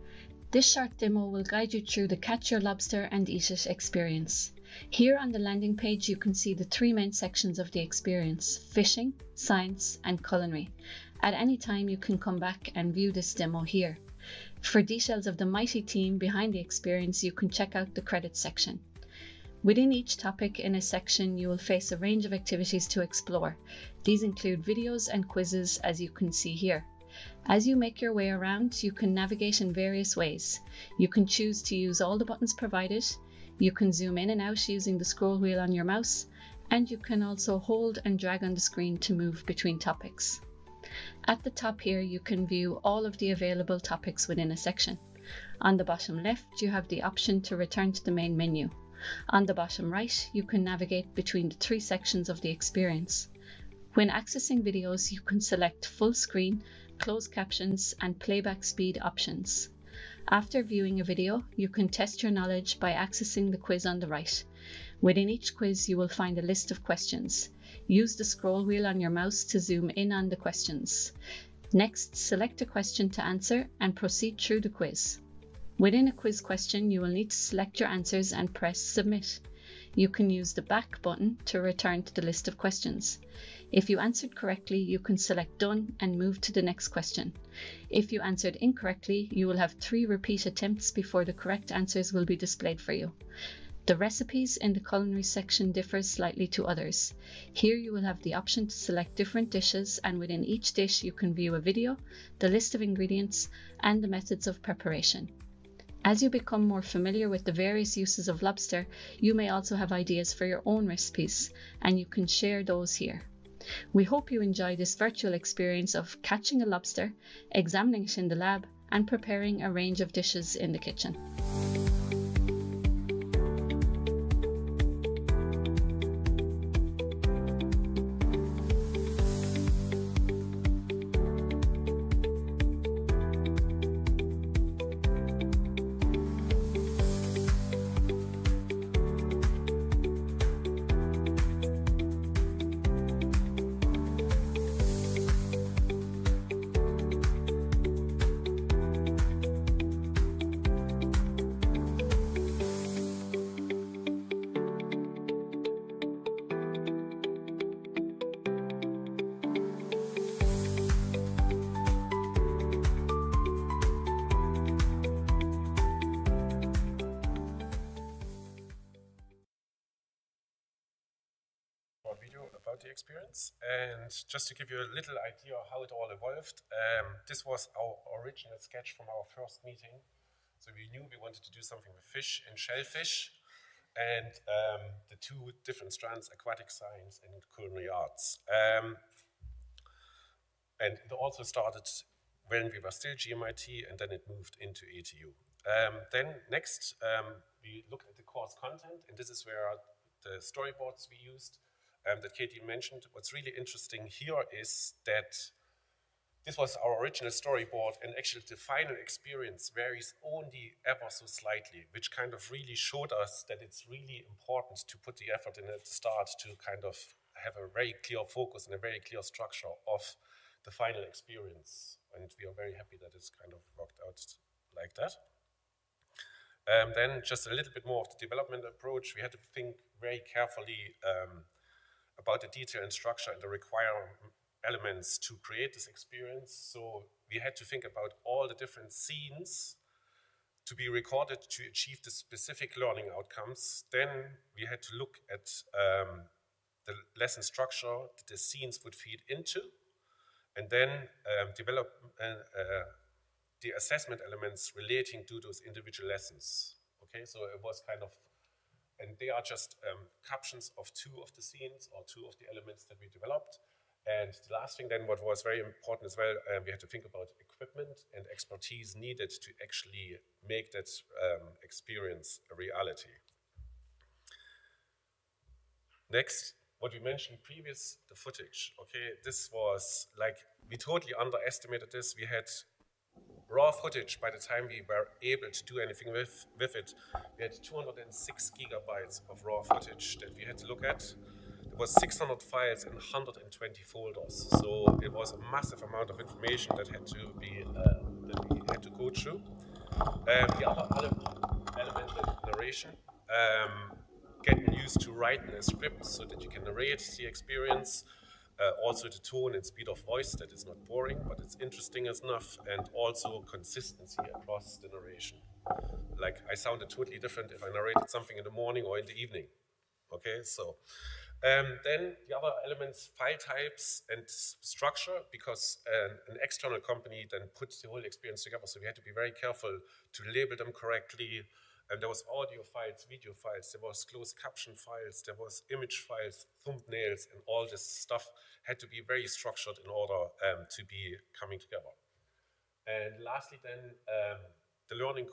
This short demo will guide you through the Catch Your Lobster and Eat It experience. Here on the landing page you can see the 3 main sections of the experience: fishing, science and culinary. At any time you can come back and view this demo here. For details of the mighty team behind the experience, you can check out the credits section. Within each topic in a section you will face a range of activities to explore. These include videos and quizzes, as you can see here. As you make your way around, you can navigate in various ways. You can choose to use all the buttons provided, you can zoom in and out using the scroll wheel on your mouse, and you can also hold and drag on the screen to move between topics. At the top here you can view all of the available topics within a section. On the bottom left, you have the option to return to the main menu. On the bottom right, you can navigate between the 3 sections of the experience. When accessing videos, you can select full screen, closed captions, and playback speed options. After viewing a video, you can test your knowledge by accessing the quiz on the right. Within each quiz, you will find a list of questions. Use the scroll wheel on your mouse to zoom in on the questions. Next, select a question to answer and proceed through the quiz. Within a quiz question, you will need to select your answers and press Submit. You can use the back button to return to the list of questions. If you answered correctly, you can select Done and move to the next question. If you answered incorrectly, you will have 3 repeat attempts before the correct answers will be displayed for you. The recipes in the culinary section differ slightly to others. Here you will have the option to select different dishes, and within each dish you can view a video, the list of ingredients, and the methods of preparation. As you become more familiar with the various uses of lobster, you may also have ideas for your own recipes, and you can share those here. We hope you enjoy this virtual experience of catching a lobster, examining it in the lab, and preparing a range of dishes in the kitchen. About the experience, and just to give you a little idea of how it all evolved, this was our original sketch from our first meeting. So we knew we wanted to do something with fish and shellfish, and the 2 different strands, aquatic science and culinary arts. And it also started when we were still GMIT, and then it moved into ATU. Then next, we looked at the course content, and this is where the storyboards we used that Katie mentioned. What's really interesting here is that this was our original storyboard, and actually the final experience varies only ever so slightly, which kind of really showed us that it's really important to put the effort in at the start to kind of have a very clear focus and a very clear structure of the final experience. And we are very happy that it's kind of worked out like that. Then just a little bit more of the development approach. We had to think very carefully about the detail and structure and the required elements to create this experience. So we had to think about all the different scenes to be recorded to achieve the specific learning outcomes. Then we had to look at the lesson structure that the scenes would feed into, and then develop the assessment elements relating to those individual lessons. Okay, so it was kind of, and they are just captions of 2 of the scenes or 2 of the elements that we developed. And the last thing then, what was very important as well, we had to think about equipment and expertise needed to actually make that experience a reality. Next, what we mentioned previous, the footage. Okay, this was like, we totally underestimated this. We had raw footage by the time we were able to do anything with it. We had 206 gigabytes of raw footage that we had to look at. There was 600 files and 120 folders. So it was a massive amount of information that had to be that we had to go through. The other element, the narration, getting used to writing a script so that you can narrate the experience. Also the tone and speed of voice, that is not boring, but it's interesting enough, and also consistency across the narration. Like, I sounded totally different if I narrated something in the morning or in the evening. Okay, so then the other elements, file types and structure, because an external company then puts the whole experience together, so we had to be very careful to label them correctly. And there was audio files, video files, there was closed caption files, there was image files, thumbnails, and all this stuff had to be very structured in order to be coming together. And lastly then, the learning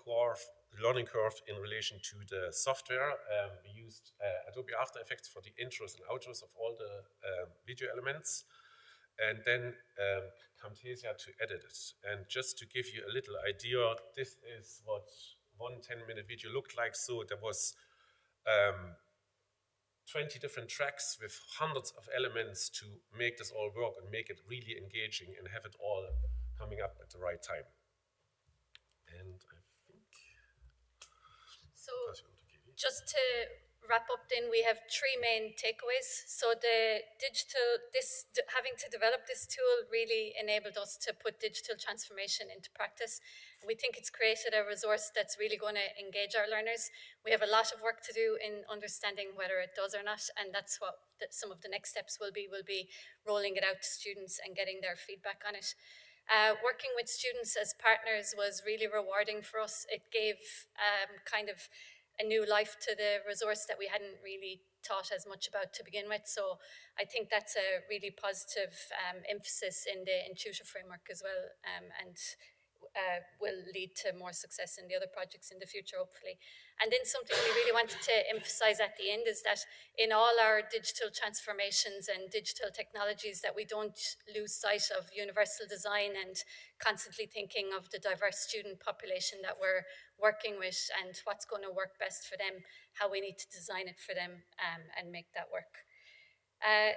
curve in relation to the software. We used Adobe After Effects for the intros and outros of all the video elements, and then Camtasia to edit it. And just to give you a little idea, this is what one 10-minute video looked like. So there was 20 different tracks with hundreds of elements to make this all work and make it really engaging and have it all coming up at the right time. And I think... So just to wrap up then, we have three main takeaways. So having to develop this tool really enabled us to put digital transformation into practice. We think it's created a resource that's really going to engage our learners. We have a lot of work to do in understanding whether it does or not, and that's what some of the next steps will be. We'll be rolling it out to students and getting their feedback on it. Working with students as partners was really rewarding for us. It gave kind of a new life to the resource that we hadn't really thought as much about to begin with. So I think that's a really positive emphasis in the Intuitive framework as well, and will lead to more success in the other projects in the future, hopefully. And then something we really wanted to emphasize at the end is that in all our digital transformations and digital technologies, that we don't lose sight of universal design and constantly thinking of the diverse student population that we're working with and what's going to work best for them, how we need to design it for them and make that work.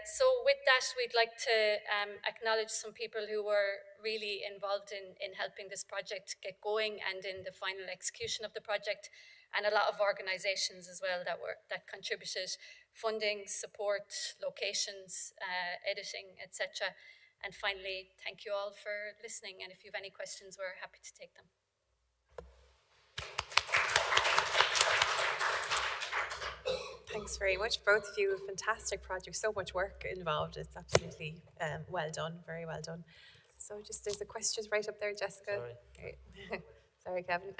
So with that, we'd like to acknowledge some people who were really involved in helping this project get going and in the final execution of the project, and a lot of organizations as well that contributed funding, support, locations, editing, etc. And finally, thank you all for listening, and if you have any questions, we're happy to take them. Thanks very much, both of you. Fantastic project, so much work involved. It's absolutely well done, very well done. So just, there's a question right up there, Jessica. Sorry. Okay. Sorry, Kevin.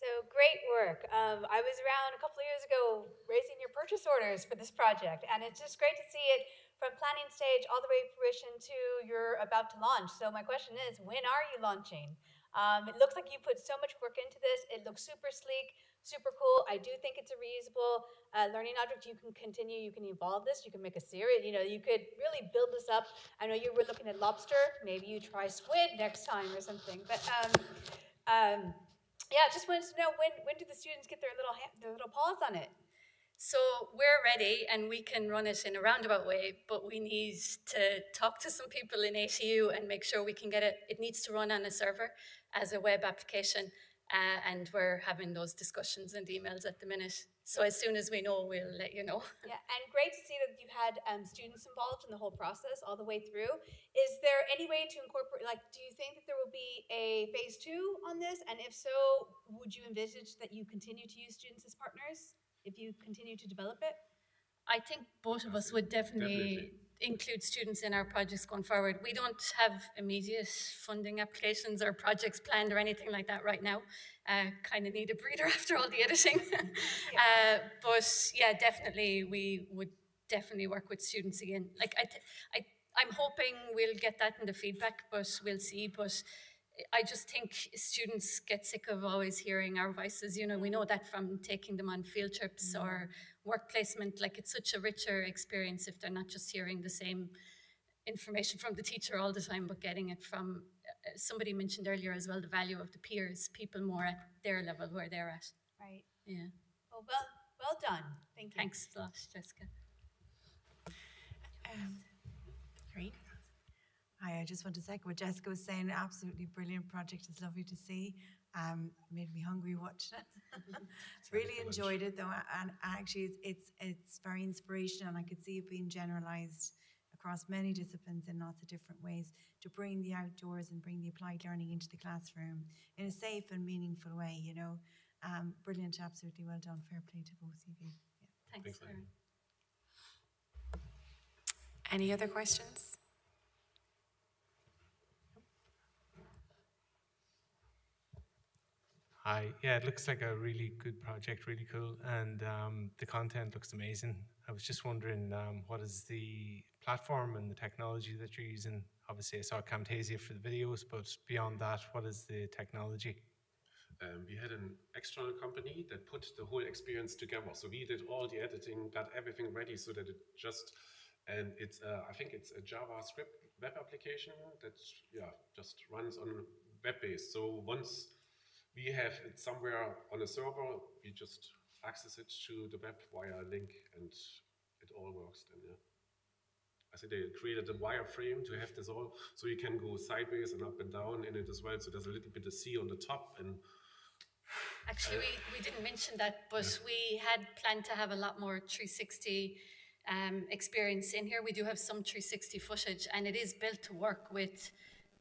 So great work. I was around a couple of years ago raising your purchase orders for this project, and it's just great to see it from planning stage all the way to fruition to you're about to launch. So my question is, when are you launching? It looks like you put so much work into this. It looks super sleek, super cool. I do think it's a reusable learning object. You can continue, you can evolve this, you can make a series, you could really build this up. I know you were looking at lobster, maybe you try squid next time or something. But yeah, just wanted to know, when do the students get their little paws on it? So we're ready and we can run it in a roundabout way, but we need to talk to some people in ATU and make sure we can get it. It needs to run on a server as a web application, and we're having those discussions and emails at the minute. So as soon as we know, we'll let you know. Yeah, and great to see that you had students involved in the whole process all the way through. Is there any way to incorporate, do you think that there will be a phase 2 on this? And if so, would you envisage that you continue to use students as partners if you continue to develop it? I think both of us would definitely include students in our projects going forward. We don't have immediate funding applications or projects planned or anything like that right now. Kind of need a breather after all the editing. But yeah, definitely we would definitely work with students again. I'm hoping we'll get that in the feedback, but we'll see. But I just think students get sick of always hearing our voices. We know that from taking them on field trips or work placement. It's such a richer experience if they're not just hearing the same information from the teacher all the time, but getting it from, somebody mentioned earlier as well, the value of the peers, people more at their level where they're at. Right. Yeah. Well done. Thank you. Thanks a lot, Jessica. Irene? Hi, I just want to second what Jessica was saying. Absolutely brilliant project. It's lovely to see. Made me hungry watching it. Really enjoyed it though, and actually it's very inspirational, and I could see it being generalized across many disciplines in lots of different ways to bring the outdoors and bring the applied learning into the classroom in a safe and meaningful way. Brilliant, absolutely well done. Fair play to both of you. Yeah. Thanks, Erin. Any other questions? Hi, yeah, it looks like a really good project, really cool, and the content looks amazing. I was just wondering, what is the platform and the technology that you're using? Obviously, I saw Camtasia for the videos, but beyond that, what is the technology? We had an external company that put the whole experience together. So we did all the editing, got everything ready so that it just, and it's, I think it's a JavaScript web application that, just runs on web-based. So once we have it somewhere on a server, we just access it to the web via a link, and it all works then, yeah. I think they created a wireframe to have this all, so you can go sideways and up and down in it as well. So there's a little bit of C on the top. And actually, we didn't mention that, but we had planned to have a lot more 360 experience in here. We do have some 360 footage, and it is built to work with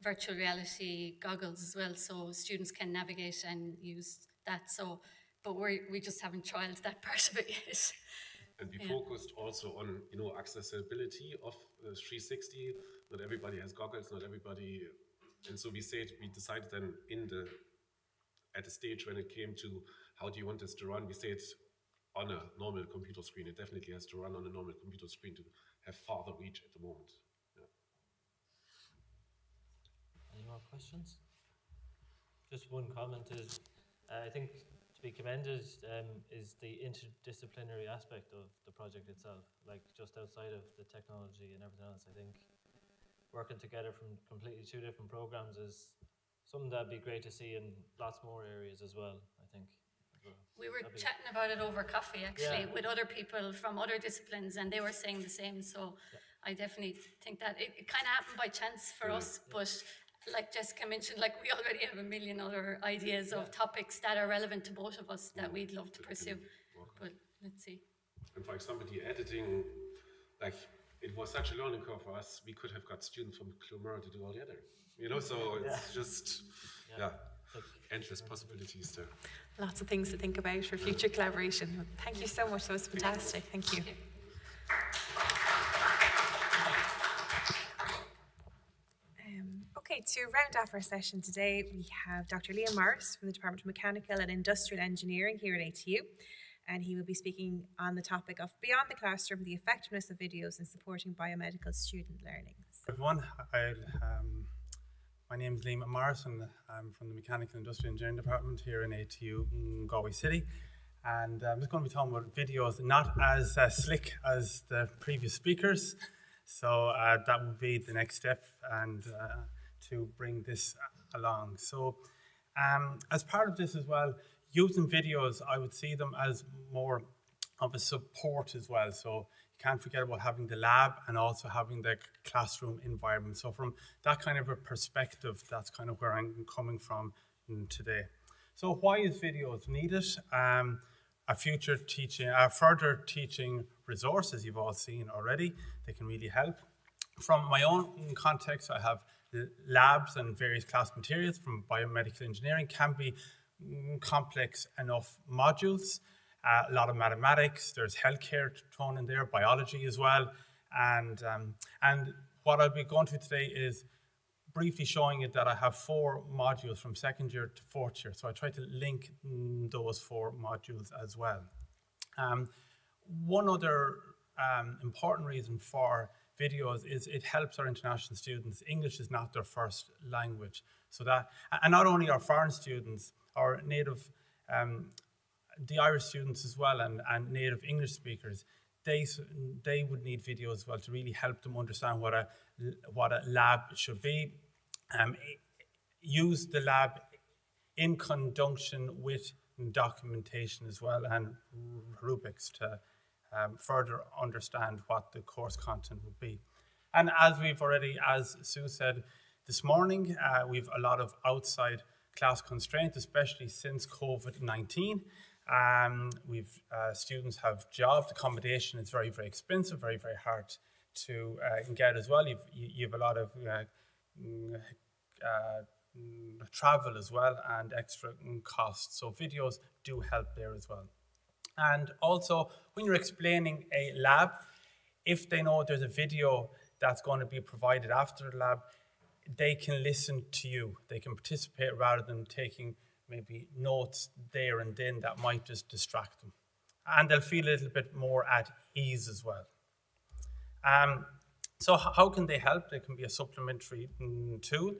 virtual reality goggles as well, so students can navigate and use that. So, but we just haven't trialed that part of it yet. And we focused also on, accessibility of 360. Not everybody has goggles, not everybody, and so we decided then at the stage when it came to how do you want this to run, we said on a normal computer screen. It definitely has to run on a normal computer screen to have farther reach at the moment. Yeah. Any more questions? Just one comment is, I think to be commended is the interdisciplinary aspect of the project itself, like just outside of the technology and everything else. I think working together from completely two different programs is something that'd be great to see in lots more areas as well, I think. We were chatting about it over coffee, actually, with other people from other disciplines, and they were saying the same. So I definitely think that it kind of happened by chance for us, but like Jessica mentioned, like we already have a million other ideas of topics that are relevant to both of us that we'd love to pursue. But let's see. And for example, the editing, like it was such a learning curve for us. We could have got students from Clonmel to do all the editing, so it's just, endless possibilities there. Lots of things to think about for future collaboration. Thank you so much. That was fantastic. Thank you. Okay, to round off our session today, we have Dr. Liam Morris from the Department of Mechanical and Industrial Engineering here at ATU, and he will be speaking on the topic of Beyond the Classroom, the effectiveness of videos in supporting biomedical student learning. Everyone, my name is Liam Morris, and I'm from the Mechanical and Industrial Engineering Department here in ATU in Galway City. And I'm just going to be talking about videos, not as slick as the previous speakers. So that would be the next step, and to bring this along. So as part of this as well, using videos, I would see them as more of a support as well. So you can't forget about having the lab and also having the classroom environment. So from that kind of a perspective, that's kind of where I'm coming from today. So why is videos needed? Further teaching resources you've all seen already. They can really help. From my own context, I have labs and various class materials from biomedical engineering. Can be complex enough modules. A lot of mathematics, there's healthcare thrown in there, biology as well. And what I'll be going through today is briefly showing you that I have 4 modules from 2nd year to 4th year. So I try to link those 4 modules as well. One other important reason for videos is it helps our international students. English is not their first language. So that, and not only our foreign students, our native, the Irish students as well, and native English speakers, they would need videos as well to really help them understand what a lab should be. Use the lab in conjunction with documentation as well and rubrics to further understand what the course content would be. And as Sue said this morning, we've a lot of outside class constraints, especially since COVID-19. Students have jobs, accommodation is very, very expensive, very, very hard to get as well. You've a lot of travel as well and extra costs. So videos do help there as well. And also, when you're explaining a lab, if they know there's a video that's going to be provided after the lab, they can listen to you. They can participate rather than taking maybe notes there and then that might just distract them. And they'll feel a little bit more at ease as well. So how can they help? They can be a supplementary tool.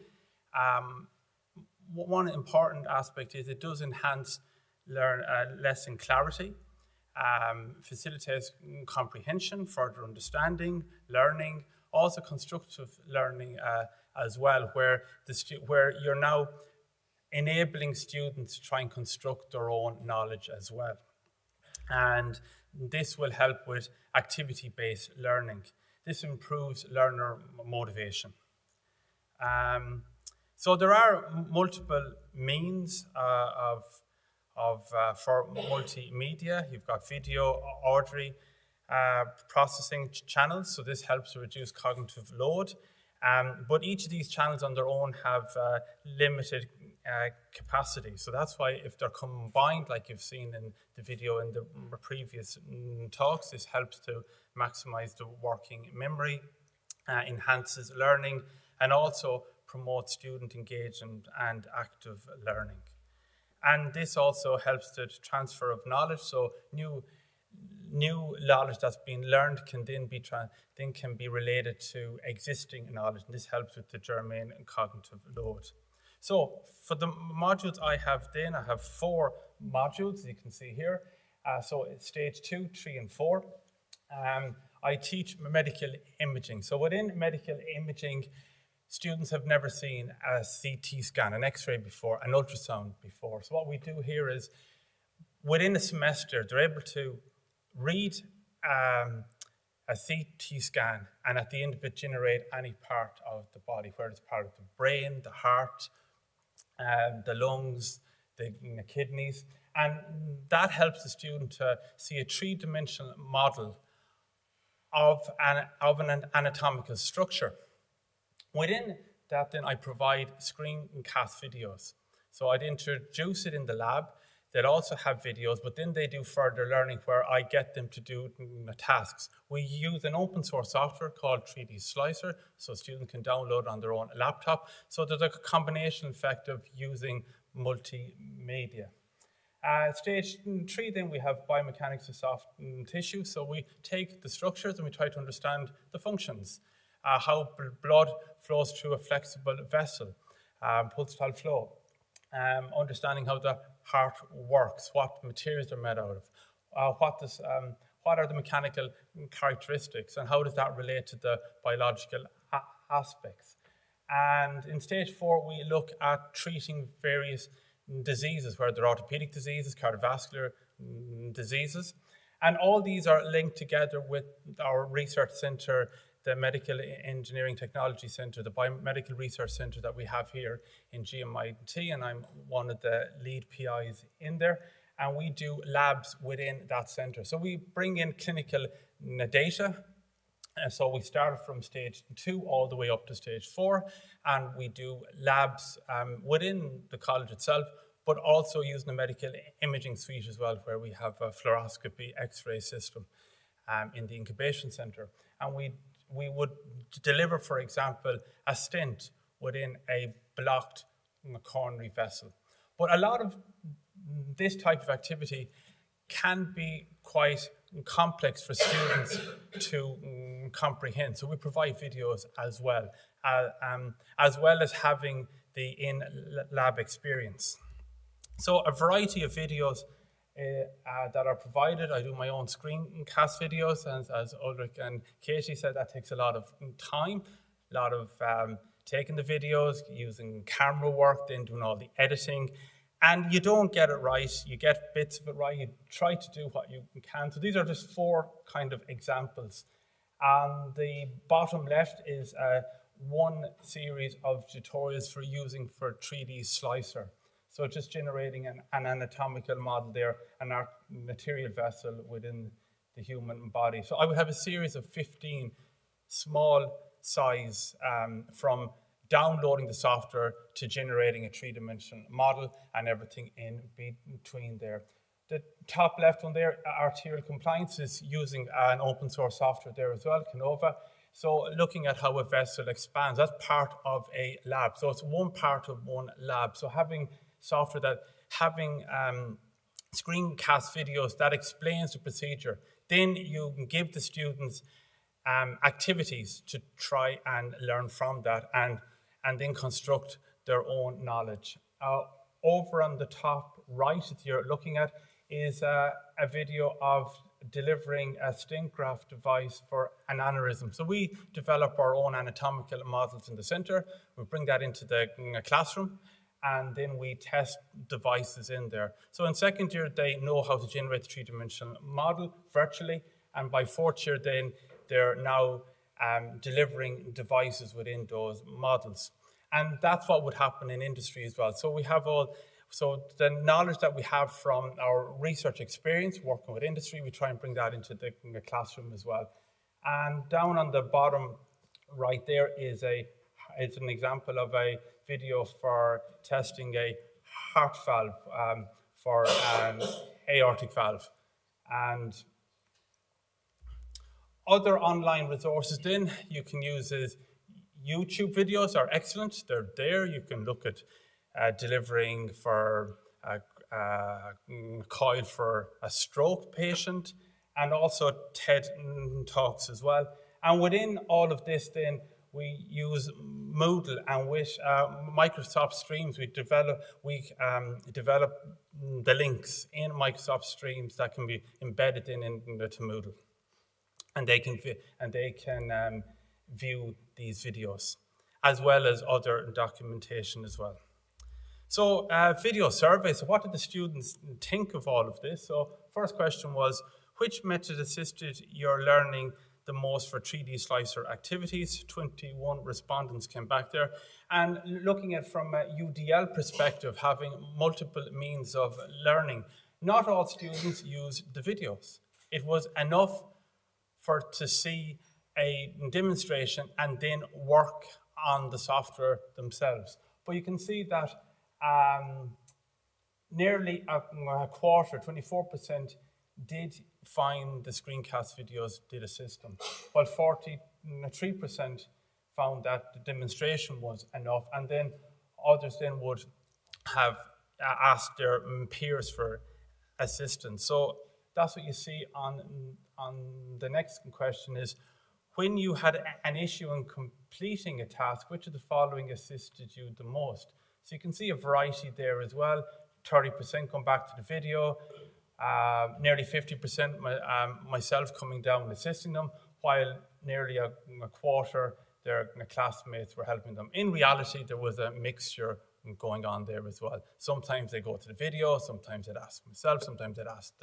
One important aspect is it does enhance lesson clarity, facilitates comprehension, further understanding, learning, also constructive learning as well, where you're now enabling students to try and construct their own knowledge as well. And this will help with activity-based learning. This improves learner motivation. So there are multiple means for multimedia. You've got video, auditory processing channels, so this helps to reduce cognitive load. But each of these channels on their own have limited capacity. So that's why if they're combined, like you've seen in the video in the previous talks, this helps to maximize the working memory, enhances learning, and also promotes student engagement and active learning. And this also helps the transfer of knowledge. So new knowledge that's been learned can then be related to existing knowledge, and this helps with the germane and cognitive load. So for the modules I have 4 modules, you can see here. So it's stage 2, 3, and 4. I teach medical imaging. So within medical imaging, students have never seen a CT scan, an X-ray before, an ultrasound before. So what we do here is, within a semester, they're able to read a CT scan, and at the end of it, generate any part of the body, whether it's part of the brain, the heart, the lungs, the kidneys. And that helps the student to see a 3-dimensional model of an anatomical structure. Within that, then, I provide screencast videos. So I'd introduce it in the lab. They'll also have videos, but then they do further learning where I get them to do tasks. We use an open source software called 3D Slicer, so students can download on their own laptop. So there's a combination effect of using multimedia. Stage 3, then, we have biomechanics of soft tissue. So we take the structures and we try to understand the functions. How blood flows through a flexible vessel, pulsatile flow, understanding how the heart works, what materials they're made out of, what are the mechanical characteristics, and how does that relate to the biological aspects. And in stage 4, we look at treating various diseases, whether they're orthopedic diseases, cardiovascular diseases, and all these are linked together with our research centre, the Medical Engineering Technology Centre, the Biomedical Research Centre that we have here in GMIT, and I'm one of the lead PIs in there. And we do labs within that centre. So we bring in clinical data. And so we started from stage 2 all the way up to stage 4, and we do labs within the college itself, but also using the medical imaging suite as well, where we have a fluoroscopy X-ray system in the incubation centre. And we would deliver, for example, a stent within a blocked coronary vessel. But a lot of this type of activity can be quite complex for students to comprehend. So we provide videos as well as having the in-lab experience. So a variety of videos that are provided. I do my own screencast videos, and as Ulrich and Katie said, that takes a lot of time, a lot of taking the videos, using camera work, then doing all the editing. And you don't get it right, you get bits of it right, you try to do what you can. So these are just 4 kind of examples. On the bottom left is one series of tutorials for using for 3D Slicer. So just generating an anatomical model there, an material vessel within the human body. So I would have a series of 15 small size from downloading the software to generating a 3-dimensional model and everything in between there. The top left one there, arterial compliance, is using an open source software there as well, Canova. So looking at how a vessel expands, that's part of a lab. So it's one part of one lab. So having software having screencast videos that explains the procedure, then you can give the students activities to try and learn from that and then construct their own knowledge. Over on the top right that you're looking at is a video of delivering a stent graft device for an aneurysm. So we develop our own anatomical models in the center, we bring that into the classroom, and then we test devices in there. So in second year, they know how to generate the three-dimensional model virtually, and by fourth year, then they're now delivering devices within those models. And that's what would happen in industry as well. So we have so the knowledge that we have from our research experience working with industry, we try and bring that into the classroom as well. And down on the bottom right there is it's an example of a video for testing a heart valve for an aortic valve. And other online resources then you can use is YouTube videos are excellent. They're there. You can look at delivering for a coil for a stroke patient, and also TED Talks as well. And within all of this then, we use Moodle, and with Microsoft Streams, we develop the links in Microsoft Streams that can be embedded into Moodle, and they can view these videos, as well as other documentation as well. So video surveys, what did the students think of all of this? So first question was, which method assisted your learning the most for 3D slicer activities? 21 respondents came back there. And looking at from a UDL perspective, having multiple means of learning, not all students used the videos. It was enough to see a demonstration and then work on the software themselves. But you can see that nearly a quarter, 24%, did find the screencast videos did assist them, while 43% found that the demonstration was enough, and then others then would have asked their peers for assistance. So that's what you see on the next question is, when you had an issue in completing a task, which of the following assisted you the most? So you can see a variety there as well. 30% come back to the video, nearly 50% myself coming down and assisting them, while nearly a quarter their classmates were helping them. In reality, there was a mixture going on there as well. Sometimes they go to the video, sometimes they'd ask myself, sometimes they'd ask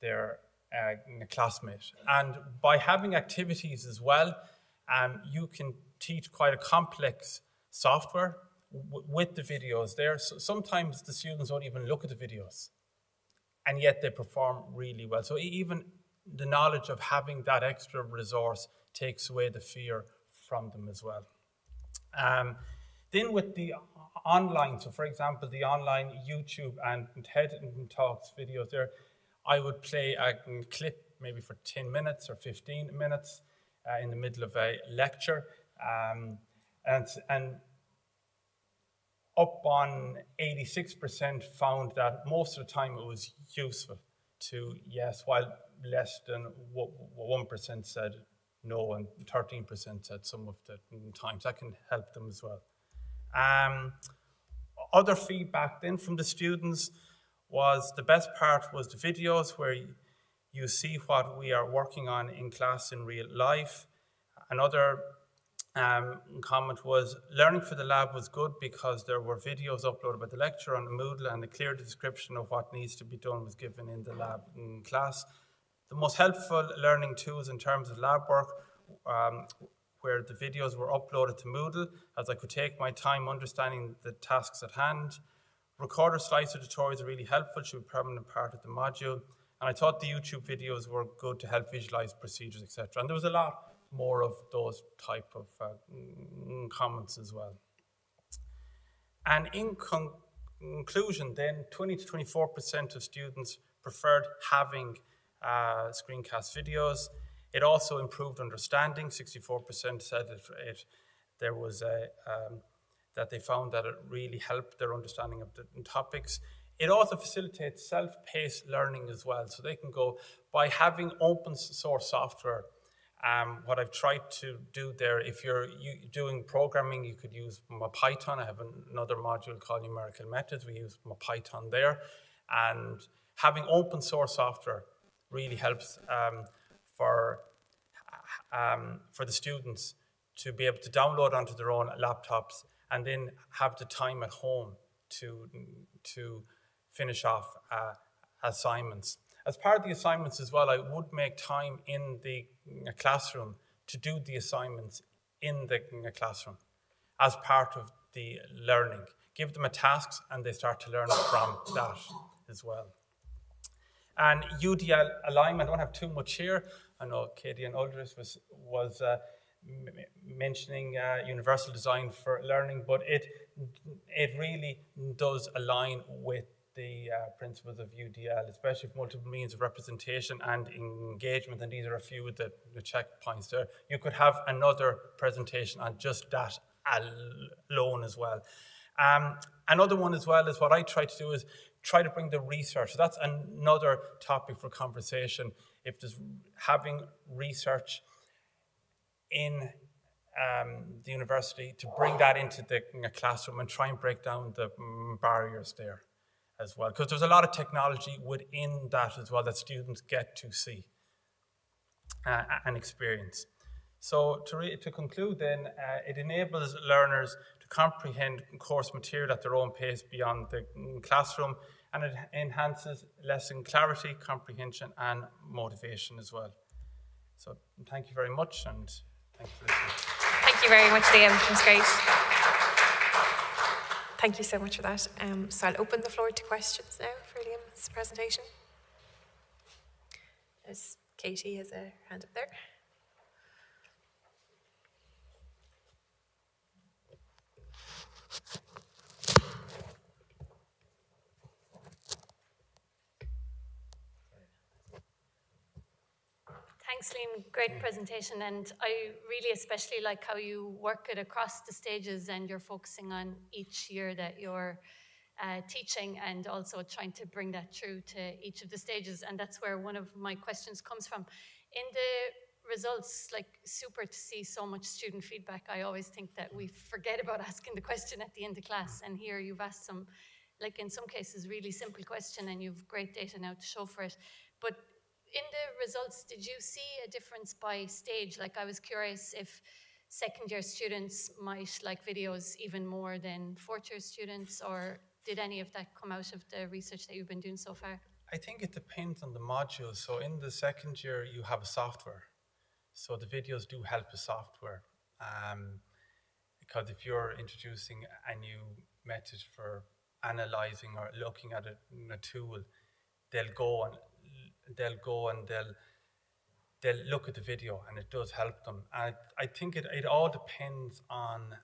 their classmate. And by having activities as well, you can teach quite a complex software with the videos there. So sometimes the students don't even look at the videos, and yet they perform really well. So even the knowledge of having that extra resource takes away the fear from them as well. Then with the online, so for example, the online YouTube and TED Talks videos there, I would play a clip maybe for 10 minutes or 15 minutes in the middle of a lecture. And up on 86% found that most of the time it was useful to yes, while less than 1% said no, and 13% said some of the times. That can help them as well. Other feedback then from the students was the best part was the videos where you see what we are working on in class in real life. Another comment was learning for the lab was good because there were videos uploaded by the lecturer on Moodle, and a clear description of what needs to be done was given in the lab in class. The most helpful learning tools in terms of lab work where the videos were uploaded to Moodle, as I could take my time understanding the tasks at hand. Recorder slicer tutorials are really helpful, should be a permanent part of the module. And I thought the YouTube videos were good to help visualize procedures, etc. And there was a lot more of those type of comments as well. And in conclusion then, 20 to 24% of students preferred having screencast videos. It also improved understanding. 64% said that they found that it really helped their understanding of the topics. It also facilitates self-paced learning as well. So they can go, by having open source software, what I've tried to do there, if you're doing programming, you could use Python. I have another module called Numerical Methods. We use Python there. And having open source software really helps for the students to be able to download onto their own laptops and then have the time at home to finish off assignments. As part of the assignments as well, I would make time in the classroom to do the assignments in the classroom as part of the learning. Give them a task and they start to learn from that as well. And UDL alignment, I don't have too much here. I know Katie and Aldris was mentioning universal design for learning, but it really does align with the principles of UDL, especially for multiple means of representation and engagement, and these are a few of the checkpoints there. You could have another presentation on just that alone as well. Another one as well is what I try to do is try to bring the research. So that's another topic for conversation. If there's having research in the university, to bring that into the classroom and try and break down the barriers there as well, because there's a lot of technology within that as well that students get to see and experience. So to conclude then, it enables learners to comprehend course material at their own pace beyond the classroom, and it enhances lesson clarity, comprehension and motivation as well. So thank you very much, and thank you for listening. Thank you very much, Liam. It was great. Thank you so much for that. So I'll open the floor to questions now for Liam's presentation. As Katie has a hand up there. Thanks, Liam. Great presentation, and I really especially like how you work it across the stages and you're focusing on each year that you're teaching and also trying to bring that through to each of the stages, and that's where one of my questions comes from. In the results, like, super to see so much student feedback. I always think that we forget about asking the question at the end of class, and here you've asked some, like in some cases, really simple question and you've great data now to show for it. But in the results, did you see a difference by stage? Like, I was curious if second-year students might like videos even more than fourth-year students, or did any of that come out of the research that you've been doing so far? I think it depends on the module. So in the second year, you have a software. So the videos do help the software. Because if you're introducing a new method for analyzing or looking at a tool, they'll go and they'll look at the video, and it does help them. And I think it all depends on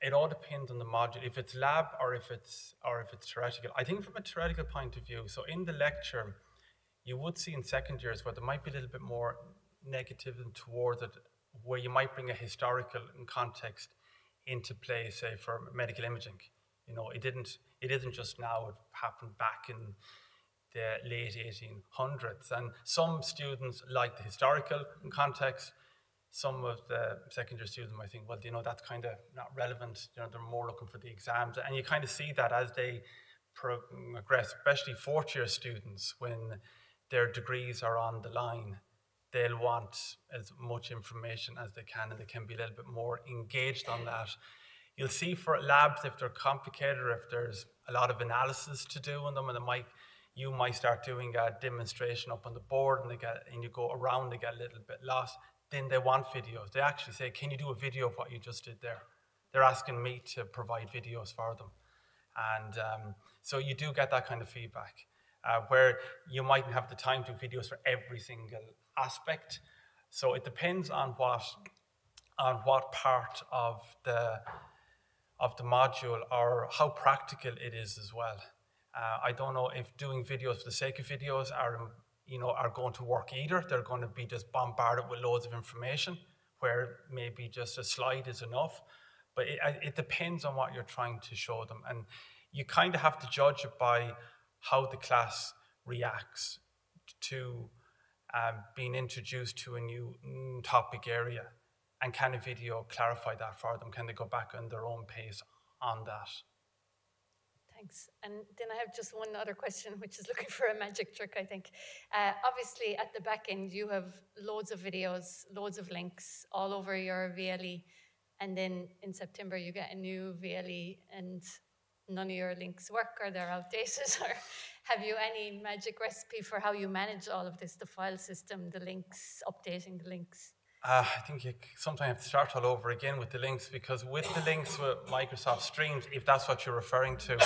the module, if it's lab or if it's theoretical. I think from a theoretical point of view, so in the lecture, you would see in second years where there might be a little bit more negative towards it, where you might bring a historical context into play, say for medical imaging. You know, it isn't just now, it happened back in the late 1800s. And some students like the historical context. Some of the second year students might think, well, you know, that's kind of not relevant. You know, they're more looking for the exams. And you kind of see that as they progress, especially fourth year students, when their degrees are on the line, they'll want as much information as they can, and they can be a little bit more engaged on that. You'll see for labs, if they're complicated or if there's a lot of analysis to do on them, and you might start doing a demonstration up on the board, and you go around, they get a little bit lost. Then they want videos. They actually say, can you do a video of what you just did there? They're asking me to provide videos for them. And so you do get that kind of feedback, where you mightn't have the time to do videos for every single aspect. So it depends on what part of the module or how practical it is as well. I don't know if doing videos for the sake of videos are going to work either. They're going to be just bombarded with loads of information, where maybe just a slide is enough. But it depends on what you're trying to show them. And you kind of have to judge it by how the class reacts to being introduced to a new topic area. And can a video clarify that for them? Can they go back on their own pace on that? Thanks. And then I have just one other question, which is looking for a magic trick, I think. Obviously, at the back end, you have loads of videos, loads of links all over your VLE. And then in September, you get a new VLE and none of your links work or they're outdated. Or have you any magic recipe for how you manage all of this, the file system, the links, updating the links? I think you sometimes have to start all over again with the links, because with the links with Microsoft Streams, if that's what you're referring to,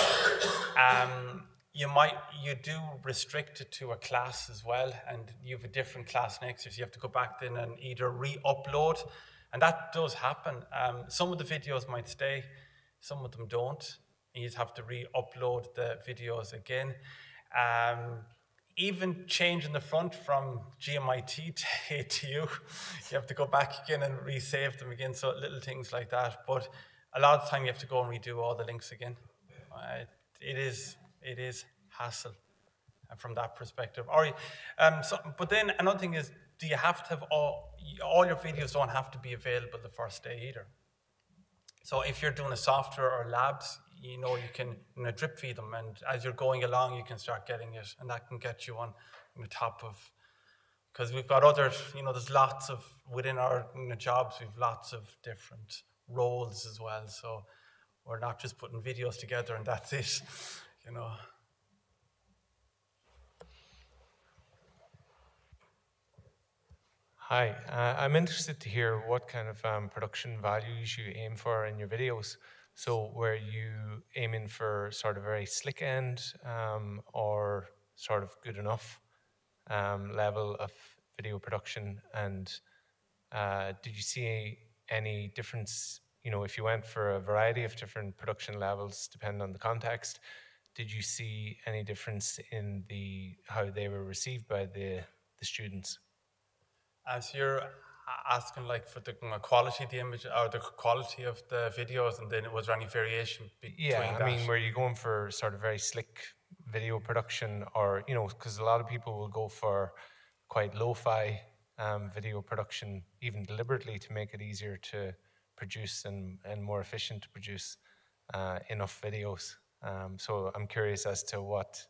you do restrict it to a class as well, and you have a different class next year, so you have to go back then and either re-upload, and that does happen. Some of the videos might stay, some of them don't, and you have to re-upload the videos again. Even changing the front from GMIT to ATU, you have to go back again and resave them again, so little things like that. But a lot of the time you have to go and redo all the links again. It is hassle from that perspective. But then another thing is, do you have to have all your videos don't have to be available the first day either. So if you're doing a software or labs, you can drip feed them, and as you're going along, you can start getting it, and that can get you on the top of, because we've got other, there's lots of, within our jobs, we've lots of different roles as well, so we're not just putting videos together and that's it, Hi, I'm interested to hear what kind of production values you aim for in your videos. So were you aiming for sort of very slick end or sort of good enough level of video production? And did you see any difference, if you went for a variety of different production levels, depending on the context, did you see any difference in how they were received by the students? As you're asking for the quality of the image or the quality of the videos, and then was there any variation between that? I mean, were you going for sort of very slick video production, or, because a lot of people will go for quite lo-fi video production, even deliberately to make it easier to produce and more efficient to produce enough videos. So I'm curious as to what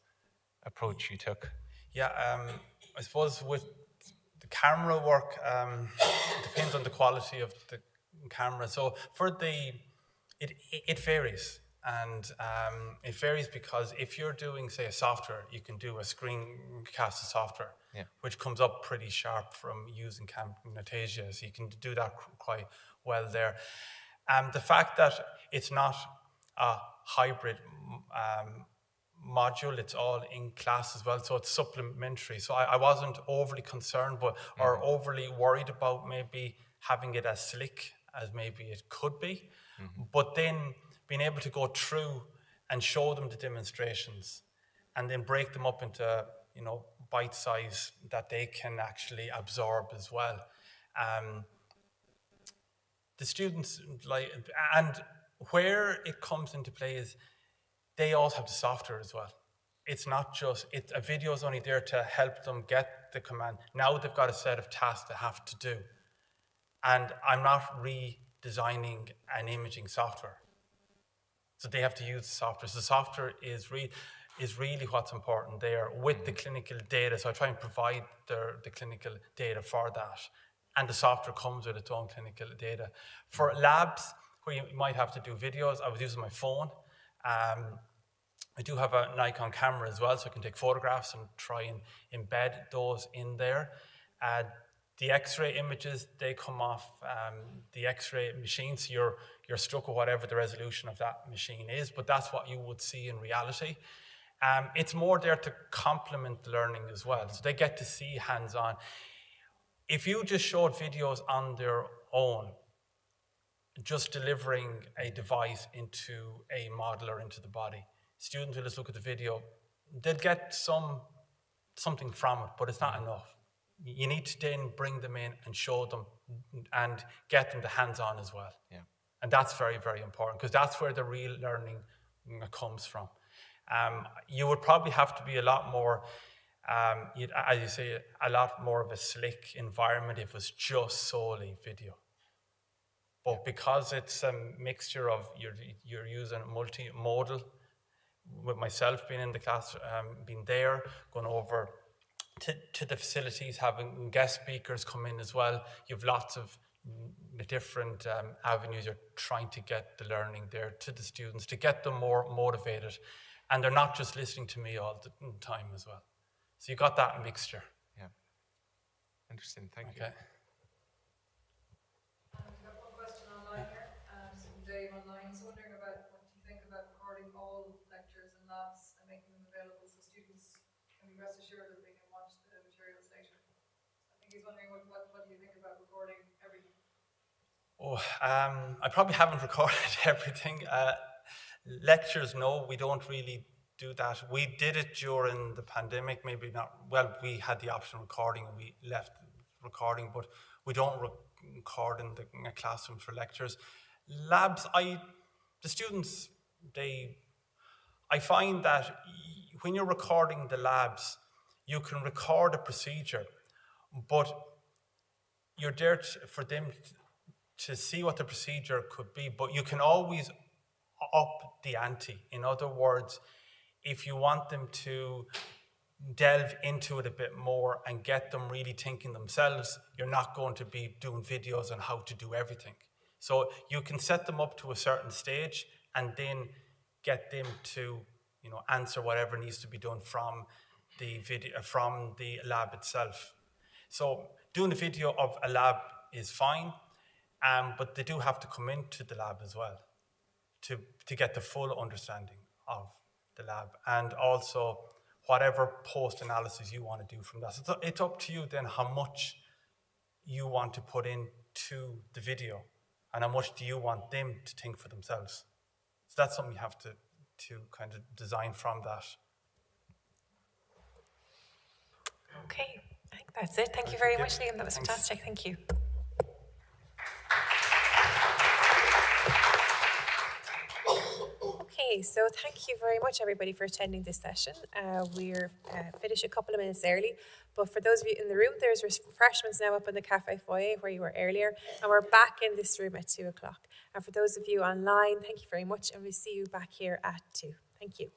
approach you took. Yeah, I suppose with the camera work, it depends on the quality of the camera. So for it varies, and it varies because if you're doing, say, a software, you can do a screencast of software, which comes up pretty sharp from using Camtasia, so you can do that quite well there. The fact that it's not a hybrid module, it's all in class as well, so it's supplementary. So I wasn't overly concerned or overly worried about maybe having it as slick as maybe it could be. But then being able to go through and show them the demonstrations and then break them up into bite size that they can actually absorb as well. The students and where it comes into play is they also have the software as well. It's not just, a video is only there to help them get the command. Now they've got a set of tasks they have to do. And I'm not redesigning an imaging software. So they have to use the software. So the software is really what's important there with the clinical data. So I try and provide the clinical data for that. And the software comes with its own clinical data. For labs, where you might have to do videos, I was using my phone. I do have a Nikon camera as well, so I can take photographs and try and embed those in there. The X-ray images, they come off the X-ray machine, so you're stuck with whatever the resolution of that machine is, but that's what you would see in reality. It's more there to complement the learning as well, so they get to see hands-on. If you just showed videos on their own, just delivering a device into a model or into the body, students will just look at the video. They'll get something from it, but it's not enough. You need to then bring them in and show them and get them the hands-on as well. Yeah. And that's very, very important, because that's where the real learning comes from. You would probably have to be a lot more, as you say, a lot more of a slick environment if it was just solely video. But because it's a mixture of, you're using multimodal, with myself being in the class, being there, going over to the facilities, having guest speakers come in as well. You have lots of different avenues you're trying to get the learning there to the students, to get them more motivated. And they're not just listening to me all the time as well. So you got that mixture. Yeah. Interesting, thank you. I've got one question online here, from Dave online. He's wondering about what do you think about recording all lectures and labs and making them available so students can be rest assured that they can watch the materials later. I think he's wondering what do you think about recording everything? Oh, I probably haven't recorded everything. Lectures, no, we don't really do that. We did it during the pandemic, maybe not. Well, we had the option of recording and we left recording, but we don't record in the classroom for lectures. Labs, the students, I find that when you're recording the labs, you can record a procedure, but you're there for them to see what the procedure could be, but you can always up the ante. In other words, if you want them to delve into it a bit more and get them really thinking themselves, you're not going to be doing videos on how to do everything. So you can set them up to a certain stage and then get them to, answer whatever needs to be done from the video, from the lab itself. So doing a video of a lab is fine, but they do have to come into the lab as well to get the full understanding of the lab, and also whatever post-analysis you want to do from that. So it's up to you then how much you want to put into the video and how much do you want them to think for themselves. So that's something you have to kind of design from that. Okay, I think that's it. Thank you very much, Liam. That was fantastic. Thank you. Okay, so thank you very much, everybody, for attending this session. We're finished a couple of minutes early, but for those of you in the room, there's refreshments now up in the cafe foyer where you were earlier, and we're back in this room at 2 o'clock. And for those of you online, thank you very much, and we'll see you back here at 2. Thank you.